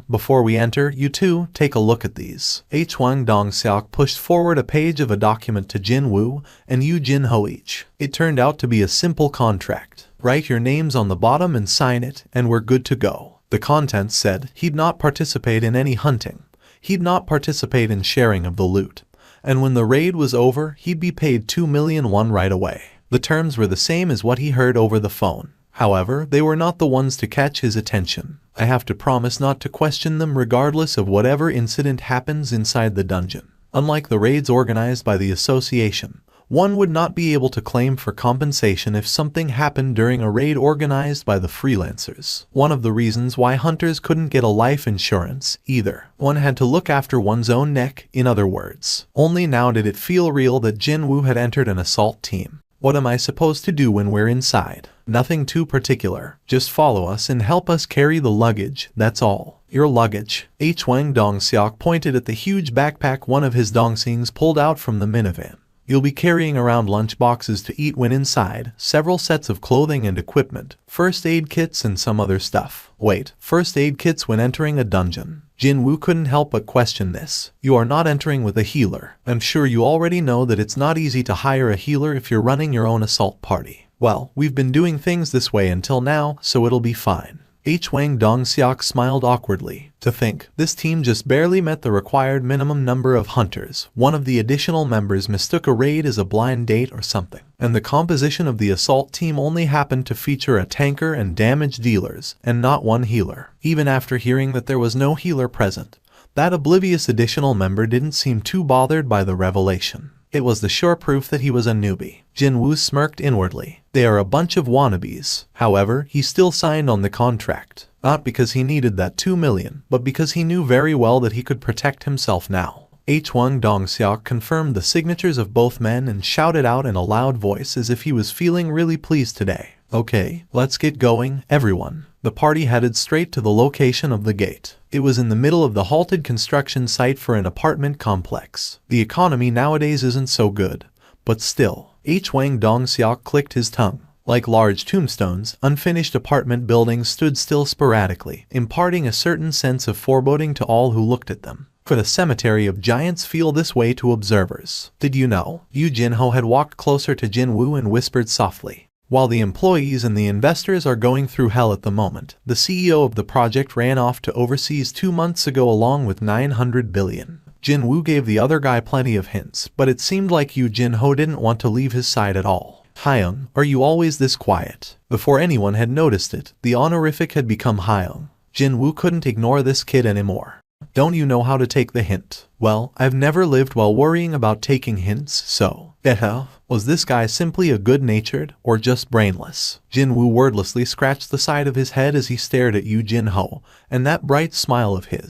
Before we enter, you two, take a look at these. Hwang Dong-seok pushed forward a page of a document to Jinwoo and Yu Jin-ho each. It turned out to be a simple contract. Write your names on the bottom and sign it, and we're good to go. The contents said he'd not participate in any hunting. He'd not participate in sharing of the loot. And when the raid was over, he'd be paid 2 million won right away. The terms were the same as what he heard over the phone. However, they were not the ones to catch his attention. I have to promise not to question them regardless of whatever incident happens inside the dungeon. Unlike the raids organized by the association, one would not be able to claim for compensation if something happened during a raid organized by the freelancers. One of the reasons why hunters couldn't get a life insurance, either. One had to look after one's own neck, in other words. Only now did it feel real that Jinwoo had entered an assault team. What am I supposed to do when we're inside? Nothing too particular. Just follow us and help us carry the luggage, that's all. Your luggage. Hwang Dong-seok pointed at the huge backpack one of his dongsings pulled out from the minivan. You'll be carrying around lunch boxes to eat when inside, several sets of clothing and equipment, first aid kits and some other stuff. Wait, first aid kits when entering a dungeon? Jinwoo couldn't help but question this. You are not entering with a healer. I'm sure you already know that it's not easy to hire a healer if you're running your own assault party. Well, we've been doing things this way until now, so it'll be fine. Hwang Dong-seok smiled awkwardly. To think, this team just barely met the required minimum number of hunters. One of the additional members mistook a raid as a blind date or something. And the composition of the assault team only happened to feature a tanker and damage dealers, and not one healer. Even after hearing that there was no healer present, that oblivious additional member didn't seem too bothered by the revelation. It was the sure proof that he was a newbie. Jinwoo smirked inwardly. They are a bunch of wannabes. However, he still signed on the contract. Not because he needed that 2 million, but because he knew very well that he could protect himself now. H1 Dongseok confirmed the signatures of both men and shouted out in a loud voice as if he was feeling really pleased today. Okay, let's get going, everyone. The party headed straight to the location of the gate. It was in the middle of the halted construction site for an apartment complex. The economy nowadays isn't so good, but still. H1 Dongseok clicked his tongue. Like large tombstones, unfinished apartment buildings stood still sporadically, imparting a certain sense of foreboding to all who looked at them. For the cemetery of giants feel this way to observers. Did you know? Yu Jinho had walked closer to Jinwoo and whispered softly. While the employees and the investors are going through hell at the moment, the CEO of the project ran off to overseas 2 months ago along with 900 billion. Jinwoo gave the other guy plenty of hints, but it seemed like Yu Jinho didn't want to leave his side at all. Hyung, are you always this quiet? Before anyone had noticed it, the honorific had become Hyung. Jinwoo couldn't ignore this kid anymore. Don't you know how to take the hint? Well, I've never lived while worrying about taking hints, so. Was this guy simply a good-natured, or just brainless? Jinwoo wordlessly scratched the side of his head as he stared at Yu Jinho, and that bright smile of his.